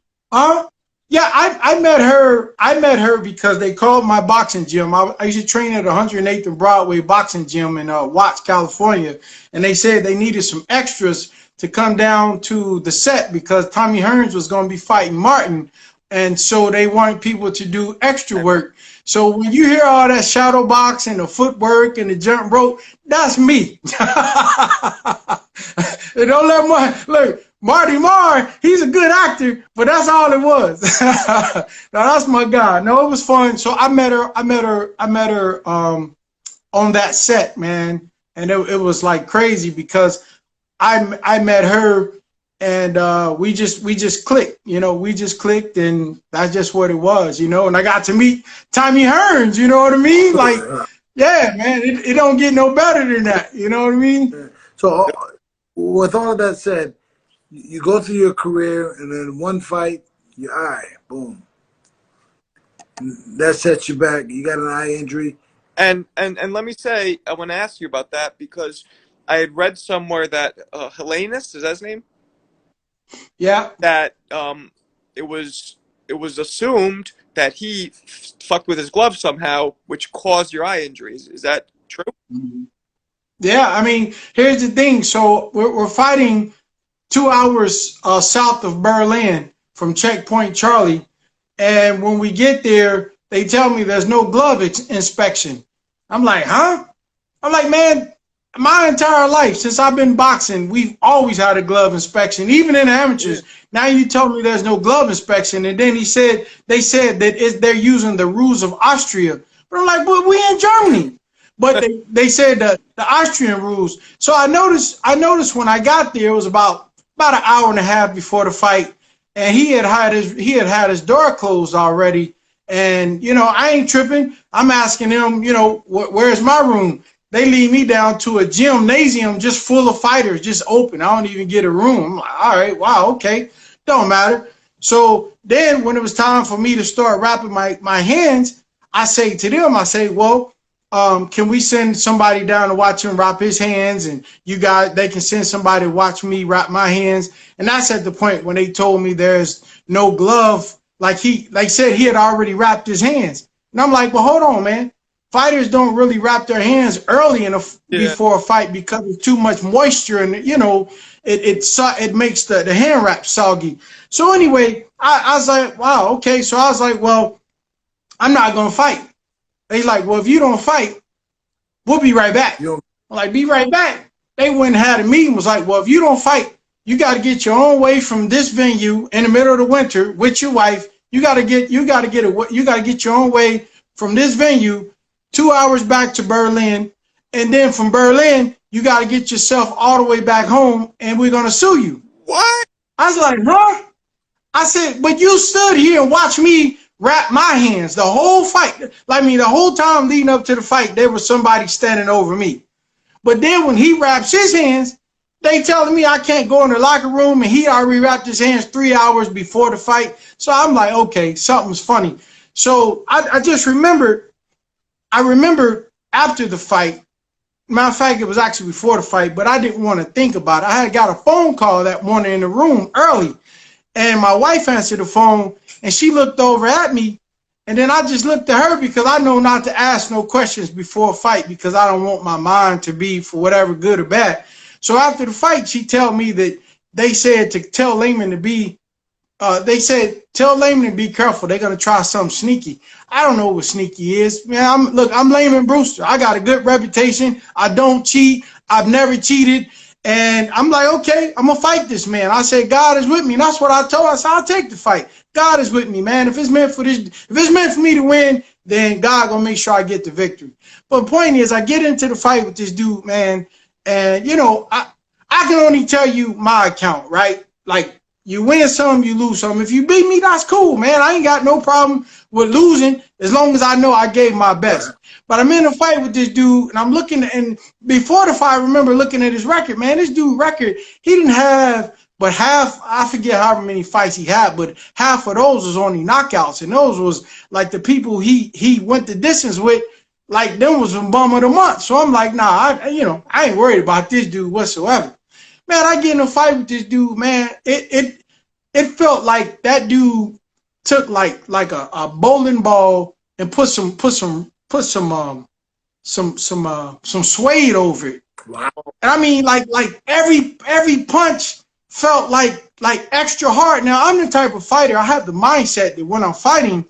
Yeah, I met her. I met her because they called my boxing gym. I used to train at 108th and Broadway boxing gym in Watts, California, and they said they needed some extras to come down to the set because Tommy Hearns was going to be fighting Martin, and so they wanted people to do extra work. So when you hear all that shadow boxing, the footwork, and the jump rope, that's me. And don't let look. Marty Marr, he's a good actor, but that's all it was. Now that's my guy. No, it was fun. So I met her on that set, man, and it was like crazy because I met her and we just clicked, we just clicked, and that's just what it was, and I got to meet Tommy Hearns, you know what I mean? Like, yeah, man, it don't get no better than that, you know what I mean? So with all of that said, you go through your career, and then one fight, your eye, boom. That sets you back. You got an eye injury. And let me say, I want to ask you about that because I had read somewhere that Helenius, is that his name? Yeah. That it was assumed that he fucked with his glove somehow, which caused your eye injuries. Is that true? Yeah, I mean, here's the thing. So we're fighting 2 hours south of Berlin from Checkpoint Charlie. And when we get there, they tell me there's no glove inspection. I'm like, huh? I'm like, man, my entire life, since I've been boxing, we've always had a glove inspection, even in amateurs. Yeah. Now you tell me there's no glove inspection. And then they said that they're using the rules of Austria. But I'm like, well, we in Germany. But they said the Austrian rules. So I noticed when I got there, it was about an hour and a half before the fight, and he had his door closed already. And I ain't tripping. I'm asking him, where's my room? They lead me down to a gymnasium just full of fighters, just open. I don't even get a room. I'm like, all right, wow, okay, don't matter. So then when it was time for me to start wrapping my hands, I say to them, well, can we send somebody down to watch him wrap his hands, and they can send somebody to watch me wrap my hands. And that's at the point when they told me there's no glove. Like said, he had already wrapped his hands. And I'm like, well, hold on, man. Fighters don't really wrap their hands early before a fight because of too much moisture, and it makes the hand wrap soggy. So anyway, I was like, wow, okay. So I was like, well, I'm not gonna fight. They like, well, if you don't fight, we'll be right back. I'm like, be right back. They went and had a meeting, was like, well, if you don't fight, you got to get your own way from this venue in the middle of the winter with your wife. You got to get your own way from this venue 2 hours back to Berlin. And then from Berlin, you got to get yourself all the way back home, and we're going to sue you. What? I was like, huh? I said, but you stood here and watched me wrap my hands the whole fight. The whole time leading up to the fight, there was somebody standing over me. But then when he wraps his hands, they telling me I can't go in the locker room, and he already wrapped his hands 3 hours before the fight. So I'm like, okay, something's funny. So I just remembered, after the fight, matter of fact, it was actually before the fight, but I didn't want to think about it. I had got a phone call that morning in the room early, and my wife answered the phone, and she looked over at me, and then I just looked at her because I know not to ask no questions before a fight because I don't want my mind to be for whatever good or bad. So after the fight, she told me that they said to tell Lamon to be, tell Lamon to be careful. They're going to try something sneaky. I don't know what sneaky is. Man, I'm Lamon Brewster. I got a good reputation. I don't cheat. I've never cheated. And I'm like, okay, I'm going to fight this man. I said, God is with me. And that's what I told her. I said, I'll take the fight. God is with me, man. If it's meant for me to win, then God going to make sure I get the victory. But the point is, I get into the fight with this dude, man. And, I can only tell you my account, right? Like, you win some, you lose some. If you beat me, that's cool, man. I ain't got no problem with losing as long as I know I gave my best. But I'm in a fight with this dude, and I'm looking, and before the fight, I remember looking at his record, man. This dude record, he didn't have but half, I forget how many fights he had, but half of those was only knockouts. And those was like the people he went the distance with, like them was from bum of the month. So I'm like, nah, I ain't worried about this dude whatsoever. Man, I get in a fight with this dude, man. It felt like that dude took like a bowling ball and put some suede over it. Wow. And I mean, like every punch felt like extra hard. Now I'm the type of fighter, I have the mindset that when I'm fighting,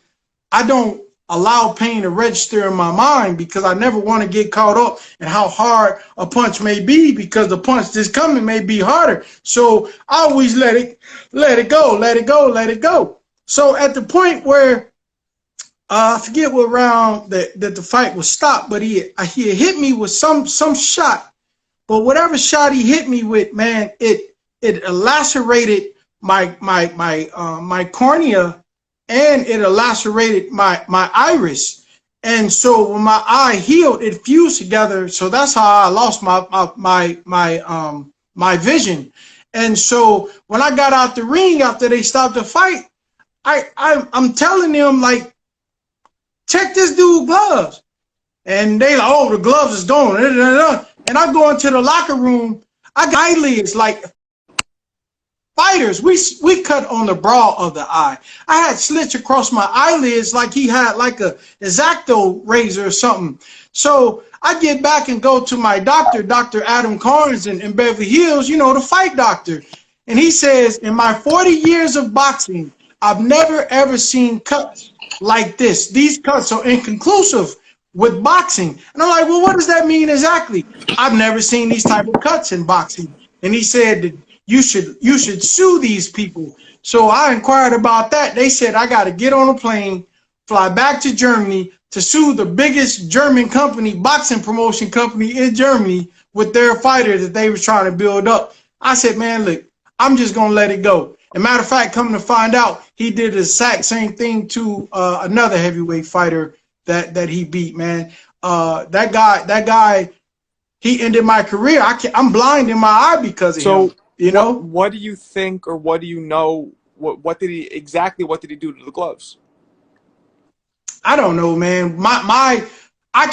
I don't allow pain to register in my mind, because I never want to get caught up in how hard a punch may be, because the punch that's coming may be harder. So I always let it go. So at the point where I forget what round that the fight was stopped, but he hit me with some shot. But whatever shot he hit me with, man, it lacerated my cornea, and it lacerated my iris. And so when my eye healed, it fused together. So that's how I lost my vision. And so when I got out the ring after they stopped the fight, I'm telling them, like, check this dude's gloves. And they like, oh, the gloves is gone. And I go into the locker room. I got eyelids like fighters. We cut on the brow of the eye. I had slits across my eyelids like he had like a X-Acto razor or something. So I get back and go to my doctor, Dr. Adam Carnes in Beverly Hills, you know, the fight doctor. And he says, in my 40 years of boxing, I've never ever seen cuts like this. These cuts are inconclusive with boxing. And I'm like, well, what does that mean exactly? I've never seen these type of cuts in boxing. And he said that you should sue these people. So I inquired about that. They said I got to get on a plane, fly back to Germany to sue the biggest German company, boxing promotion company in Germany, with their fighter that they were trying to build up. I said, man, look, I'm just going to let it go. As a matter of fact, coming to find out, he did the exact same thing to another heavyweight fighter that he beat, man. That guy, he ended my career. I'm blind in my eye because of him. You know, what do you think, or what do you know? What did he do to the gloves? I don't know, man. I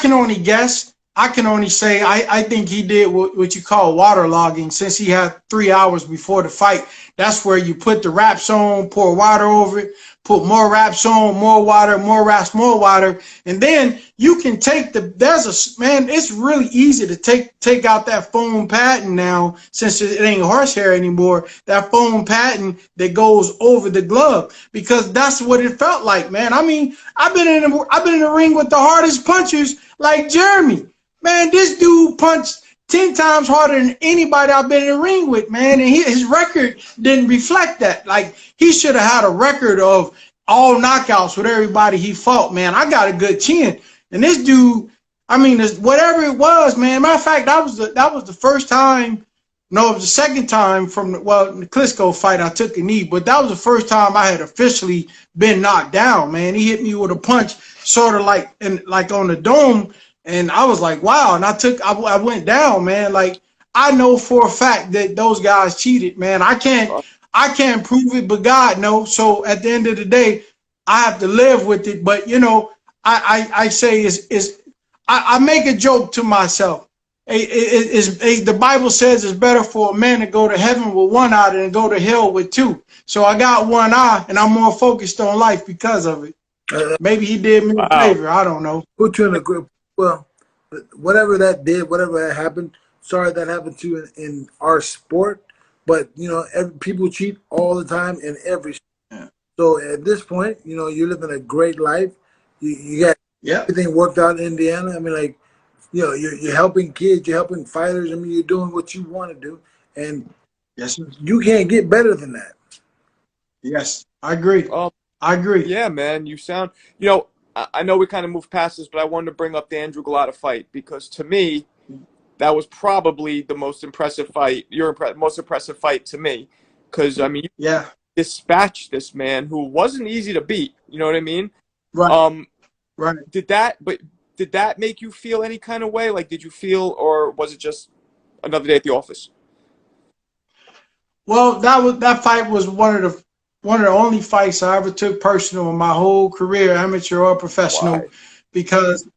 can only guess. I can only say I think he did what you call waterlogging, since he had 3 hours before the fight. That's where you put the wraps on, pour water over it, put more wraps on, more water, more wraps, more water. And then you can take it's really easy to take out that foam padding now, since it ain't horsehair anymore, that foam padding that goes over the glove, because that's what it felt like, man. I mean, I've been in the ring with the hardest punchers like Jeremy. Man, this dude punched 10 times harder than anybody I've been in the ring with, man. And his record didn't reflect that. Like, he should have had a record of all knockouts with everybody he fought, man. I got a good chin. And this dude, I mean, whatever it was, man. Matter of fact, that was the first time. No, it was the second time from the Klitschko fight I took a knee. But that was the first time I had officially been knocked down, man. He hit me with a punch sort of like on the dome. And I was like, wow. And I went down, man. Like, I know for a fact that those guys cheated, man. I can't prove it, but God knows. So at the end of the day, I have to live with it. But, you know, I say I make a joke to myself. The Bible says it's better for a man to go to heaven with one eye than go to hell with two. So I got one eye, and I'm more focused on life because of it. Maybe he did me a favor. I don't know. Put you in a group. Well, whatever that happened, sorry that happened to you in our sport, but, you know, people cheat all the time in every sport. Yeah. So at this point, you know, you're living a great life. You got everything worked out in Indiana. I mean, like, you know, you're helping kids, you're helping fighters. I mean, you're doing what you want to do, and yes, you can't get better than that. Yes, I agree. I agree. Yeah, man, you sound, you know, I know we kind of moved past this, but I wanted to bring up the Andrew Golota fight, because to me, that was probably the most impressive fight, most impressive fight to me. Because, I mean, you dispatched this man who wasn't easy to beat. You know what I mean? Right. Right. Did that make you feel any kind of way? Like, did you feel, or was it just another day at the office? Well, that fight was one of the only fights I ever took personal in my whole career, amateur or professional. Why? Because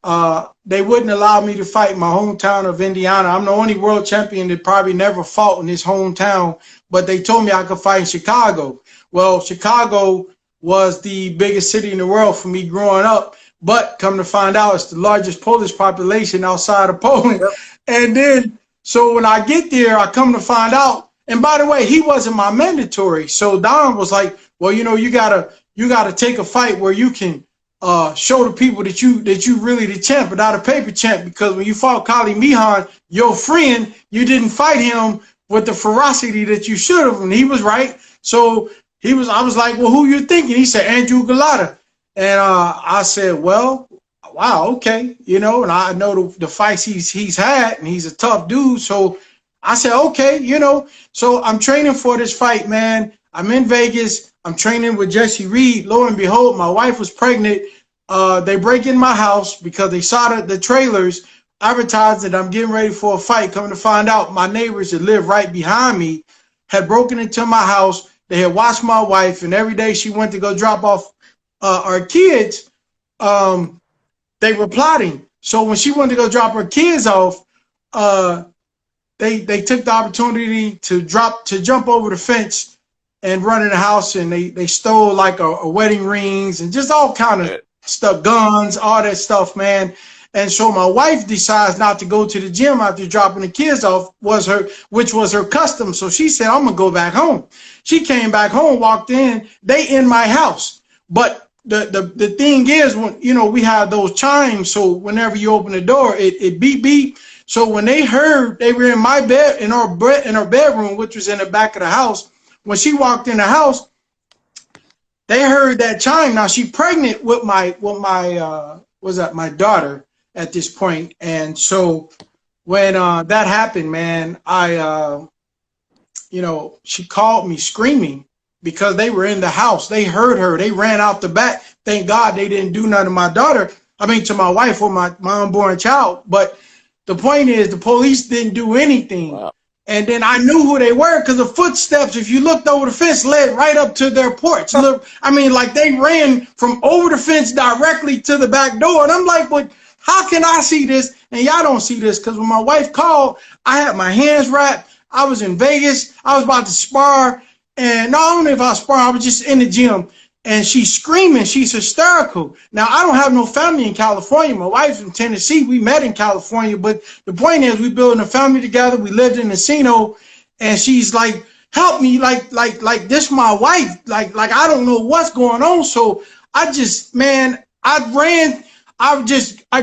they wouldn't allow me to fight in my hometown of Indiana. I'm the only world champion that probably never fought in his hometown, but they told me I could fight in Chicago. Well, Chicago was the biggest city in the world for me growing up. But come to find out, it's the largest Polish population outside of Poland. Yep. And then, so when I get there, I come to find out, and by the way, he wasn't my mandatory. So Don was like, well, you know, you gotta take a fight where you can show the people that you really the champ, but not a paper champ. Because when you fought Kali Mihan, your friend, you didn't fight him with the ferocity that you should have, and he was right. So I was like, well, who you thinking? He said Andrew Golota, and I said, well, wow, okay, you know, and I know the fights he's had, and he's a tough dude. So I said, okay, you know, so I'm training for this fight, man. I'm in Vegas. I'm training with Jesse Reed. Lo and behold, my wife was pregnant. They break in my house because they saw the trailers advertised that I'm getting ready for a fight. Coming to find out, my neighbors that live right behind me had broken into my house. They had watched my wife, and every day she went to go drop off our kids, they were plotting. So when she went to go drop her kids off, they took the opportunity to jump over the fence and run in the house, and they stole like a wedding rings and just all kind of stuff, guns, all that stuff, man. And so my wife decides not to go to the gym after dropping the kids off, which was her custom. So she said, I'm gonna go back home. She came back home, walked in, they in my house. But the thing is, when you know we have those chimes, so whenever you open the door, it beep beep. So when they heard, they were in my bed, in our bedroom, which was in the back of the house. When she walked in the house, they heard that chime. Now she pregnant with my daughter at this point. And so when that happened, man, she called me screaming because they were in the house. They heard her. They ran out the back. Thank God they didn't do nothing to my daughter. I mean, to my wife or my unborn child. But the point is, the police didn't do anything. Wow. And then I knew who they were because the footsteps, if you looked over the fence, led right up to their porch. Look, I mean, like they ran from over the fence directly to the back door. And I'm like, but how can I see this and y'all don't see this? Because when my wife called, I had my hands wrapped. I was in Vegas. I was about to spar. And no, I don't know if I spar. I was just in the gym. And she's screaming. She's hysterical. Now, I don't have no family in California. My wife's from Tennessee. We met in California. But the point is, we building a family together. We lived in Encino. And she's like, help me. Like this my wife. Like I don't know what's going on. So I just, man, I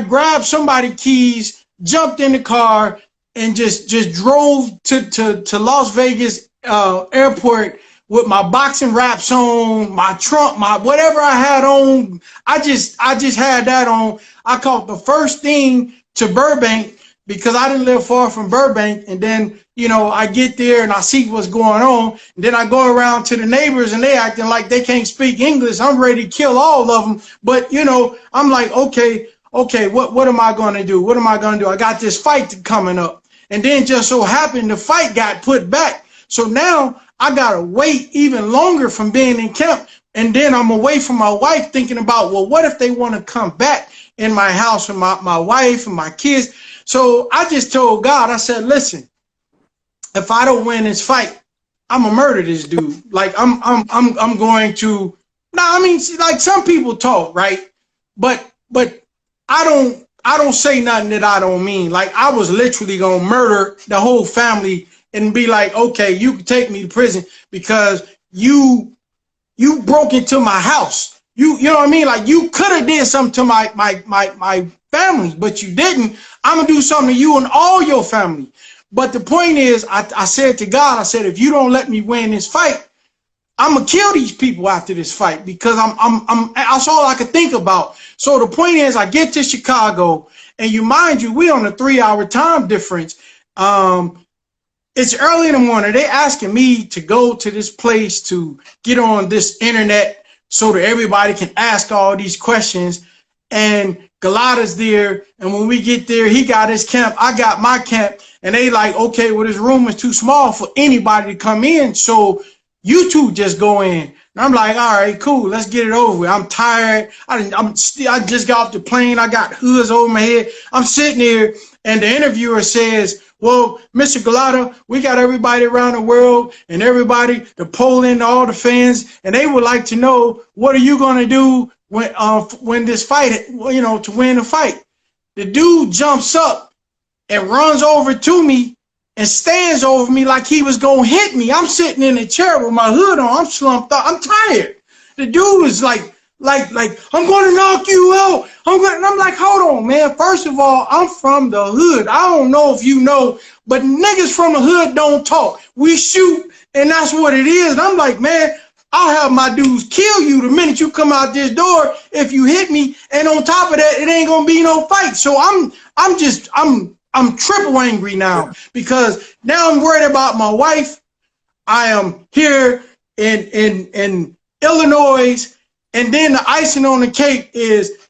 grabbed somebody's keys, jumped in the car, and just drove to Las Vegas airport with my boxing wraps on, my trunk, my whatever I had on. I just had that on. I caught the first thing to Burbank because I didn't live far from Burbank. And then, you know, I get there and I see what's going on. And then I go around to the neighbors and they acting like they can't speak English. I'm ready to kill all of them. But, you know, I'm like, okay, what am I going to do? What am I going to do? I got this fight coming up. And then just so happened the fight got put back. So now I got to wait even longer from being in camp. And then I'm away from my wife thinking about, well, what if they want to come back in my house with my wife and my kids? So I just told God, I said, listen, if I don't win this fight, I'm gonna murder this dude. Like I'm going to. Now, I mean, like some people talk, right? But I don't say nothing that I don't mean. Like I was literally gonna murder the whole family and be like, okay, you can take me to prison because you broke into my house. You know what I mean? Like you could have did something to my family, but you didn't. I'm gonna do something to you and all your family. But the point is, I said to God, I said, if you don't let me win this fight, I'm gonna kill these people after this fight because that's all I could think about. So the point is, I get to Chicago, and mind you, we on a 3-hour time difference. It's early in the morning. They asking me to go to this place to get on this internet so that everybody can ask all these questions. And Golota's there. And when we get there, he got his camp. I got my camp. And they like, okay, well, this room is too small for anybody to come in. So you two just go in. And I'm like, all right, cool. Let's get it over with. I'm tired. I just got off the plane. I got hoods over my head. I'm sitting there. And the interviewer says, well, Mr. Golota, we got everybody around the world and everybody, the Poland, all the fans, and they would like to know, what are you going to do when this fight, you know, to win the fight? The dude jumps up and runs over to me and stands over me like he was going to hit me. I'm sitting in a chair with my hood on. I'm slumped up. I'm tired. The dude is like, I'm going to knock you out. And I'm like, hold on, man. First of all, I'm from the hood. I don't know if you know, but niggas from the hood don't talk. We shoot, and that's what it is. And I'm like, man, I'll have my dudes kill you the minute you come out this door if you hit me. And on top of that, it ain't gonna be no fight. So I'm triple angry now because now I'm worried about my wife. I am here in Illinois. And then the icing on the cake is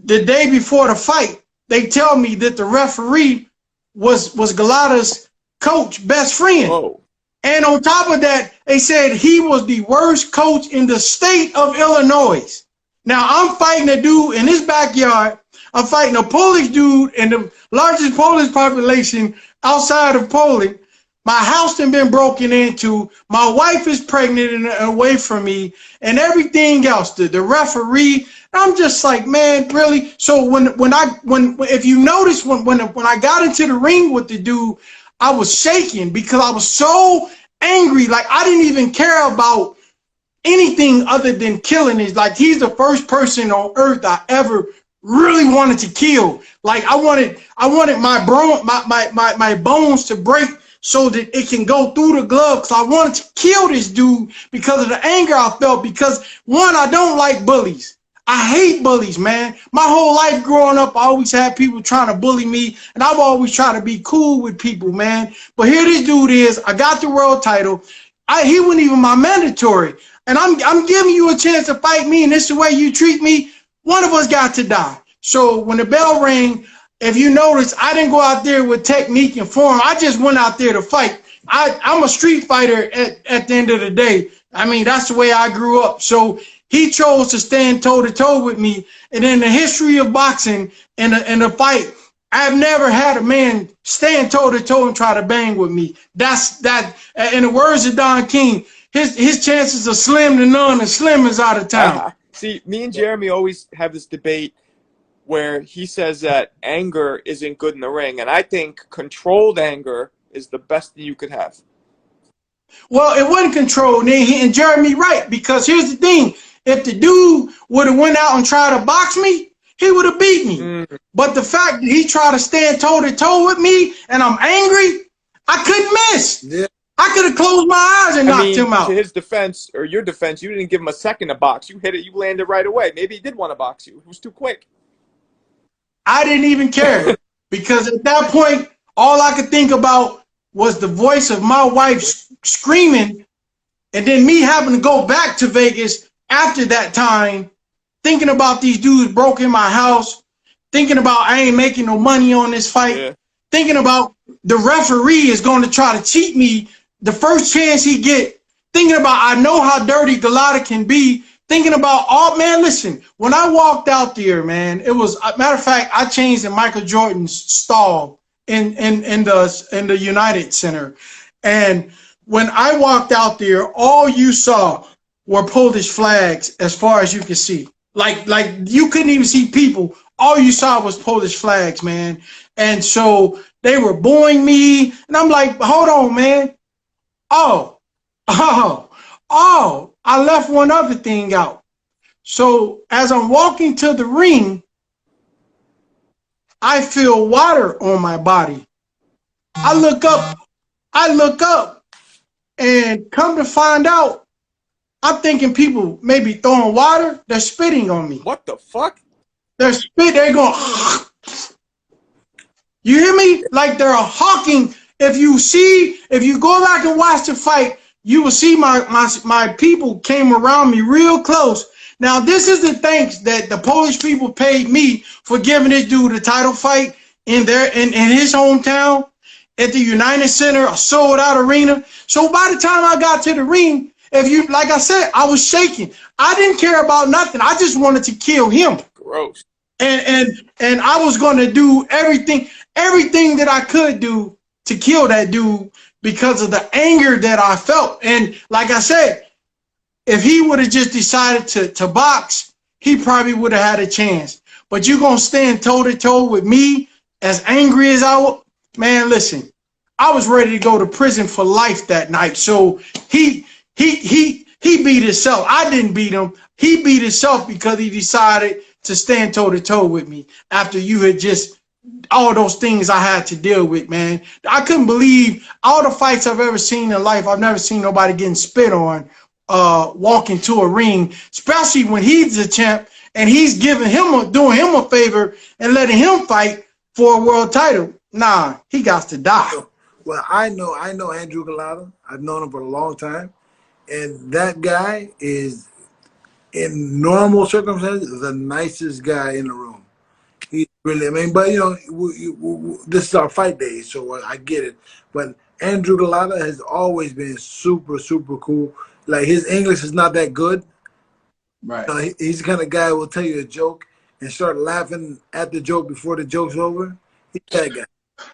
the day before the fight, they tell me that the referee was Golota's coach, best friend. Whoa. And on top of that, they said he was the worst coach in the state of Illinois. Now I'm fighting a dude in his backyard. I'm fighting a Polish dude in the largest Polish population outside of Poland. My house has been broken into. My wife is pregnant and away from me, and everything else. The referee. I'm just like, man, really. So if you notice when I got into the ring with the dude, I was shaking because I was so angry. Like I didn't even care about anything other than killing. Is like he's the first person on earth I ever really wanted to kill. Like I wanted my bones to break so that it can go through the glove, because I wanted to kill this dude because of the anger I felt. Because one, I don't like bullies. I hate bullies, man. My whole life growing up, I always had people trying to bully me, and I've always tried to be cool with people, man. But here this dude is. I got the world title. He wasn't even my mandatory, and I'm giving you a chance to fight me, and this is the way you treat me. One of us got to die. So when the bell rang, if you notice, I didn't go out there with technique and form. I just went out there to fight. I'm a street fighter at the end of the day. I mean, that's the way I grew up. So he chose to stand toe-to-toe with me. And in the history of boxing and the fight, I've never had a man stand toe-to-toe and try to bang with me. That's that. In the words of Don King, his chances are slim to none, and Slim is out of town. See, me and Jeremy always have this debate where he says that anger isn't good in the ring, and I think controlled anger is the best thing you could have. Well, it wasn't controlled, and Jeremy right, because here's the thing. If the dude would have went out and tried to box me, he would have beat me. But the fact that he tried to stand toe-to-toe with me and I'm angry, I couldn't miss. Yeah. I could have closed my eyes and knocked him out. To his defense, or your defense, you didn't give him a second to box. You hit it, you landed right away. Maybe he did want to box you. It was too quick. I didn't even care because at that point, all I could think about was the voice of my wife screaming, and then me having to go back to Vegas after that time, thinking about these dudes broke in my house, thinking about I ain't making no money on this fight, thinking about the referee is going to try to cheat me the first chance he get, thinking about I know how dirty Golota can be, thinking about, oh man, listen, when I walked out there, man, it was, matter of fact, I changed in Michael Jordan's stall in the United Center. And when I walked out there, all you saw were Polish flags as far as you could see. Like you couldn't even see people. All you saw was Polish flags, man. And so they were booing me. And I'm like, hold on, man. Oh, I left one other thing out. So as I'm walking to the ring, I feel water on my body. I look up, and come to find out, I'm thinking people may be throwing water. They're spitting on me. What the fuck? They're going, you hear me? Like they're hawking. If you go back and watch the fight, you will see my people came around me real close. Now, this is the thanks that the Polish people paid me for giving this dude a title fight in his hometown at the United Center, a sold-out arena. So by the time I got to the ring, like I said, I was shaking. I didn't care about nothing. I just wanted to kill him. Gross. And I was going to do everything that I could do to kill that dude because of the anger that I felt. And like I said, if he would have just decided to box, he probably would have had a chance. But you gonna stand toe to toe with me, as angry as I was? Man, listen, I was ready to go to prison for life that night. So he beat himself. I didn't beat him. He beat himself because he decided to stand toe to toe with me after you had just all those things I had to deal with, man. I couldn't believe all the fights I've ever seen in life. I've never seen nobody getting spit on, walk into a ring, especially when he's the champ and he's doing him a favor and letting him fight for a world title. Nah, he got to die. Well, I know Andrew Golota. I've known him for a long time, and that guy is, in normal circumstances, the nicest guy in the room. He's really, I mean, but you know, this is our fight day, so I get it. But Andrew Golota has always been super, super cool. Like, his English is not that good. Right. You know, he's the kind of guy who will tell you a joke and start laughing at the joke before the joke's over. He's that guy.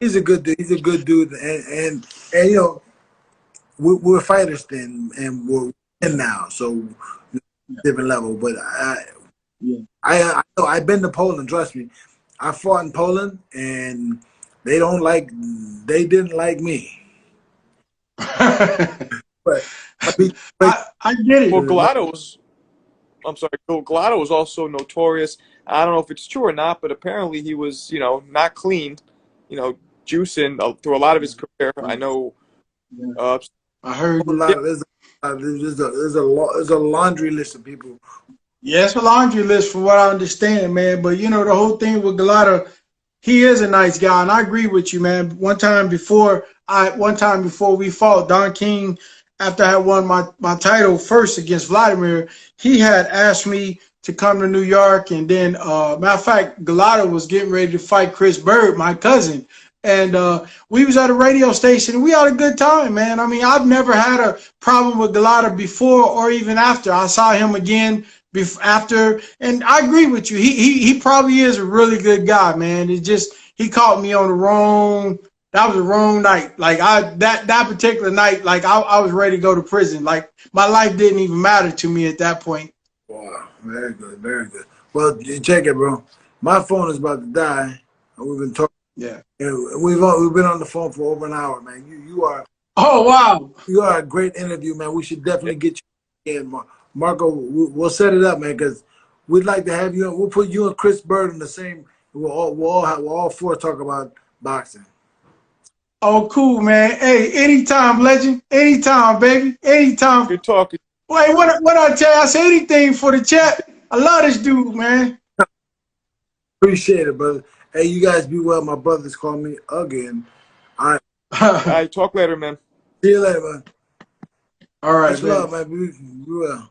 He's a good dude. He's a good dude, and you know, we're fighters then, and we're in now, so different level. But I know I've been to Poland. Trust me, I fought in Poland, and they didn't like me. But I get it. Well, Golota was also notorious. I don't know if it's true or not, but apparently he was, you know, not clean, you know, juicing through a lot of his career. I know. I heard there's a laundry list of people. Yeah, it's a laundry list from what I understand, man. But you know, the whole thing with Golota, he is a nice guy, and I agree with you, man. One time before we fought, Don King, after I had won my title first against Wladimir, he had asked me to come to New York, and then matter of fact, Golota was getting ready to fight Chris Bird, my cousin. And we was at a radio station, and we had a good time, man. I mean, I've never had a problem with Golota before or even after. I saw him again after, and I agree with you. He probably is a really good guy, man. It just, he caught me on that was the wrong night. Like, that particular night, like, I was ready to go to prison. Like, my life didn't even matter to me at that point. Wow, very good, very good. Well, check it, bro. My phone is about to die, and we've been talking. Yeah, and we've been on the phone for over an hour, man. You are. Oh wow. You are a great interview, man. We should definitely get you in, Marco. We'll set it up, man, because we'd like to have you. We'll put you and Chris Bird in the same. We'll all four talk about boxing. Oh, cool, man. Hey, anytime, legend. Anytime, baby. Anytime. Good talking. Wait, what I tell you? I say anything for the chat. I love this dude, man. Appreciate it, brother. Hey, you guys be well. My brother's calling me again. All right, talk later, man. See you later, man. All right, much love, man. Be well.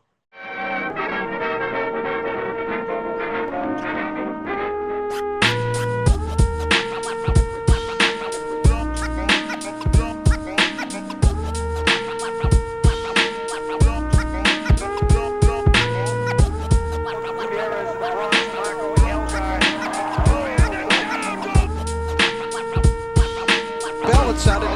Sounded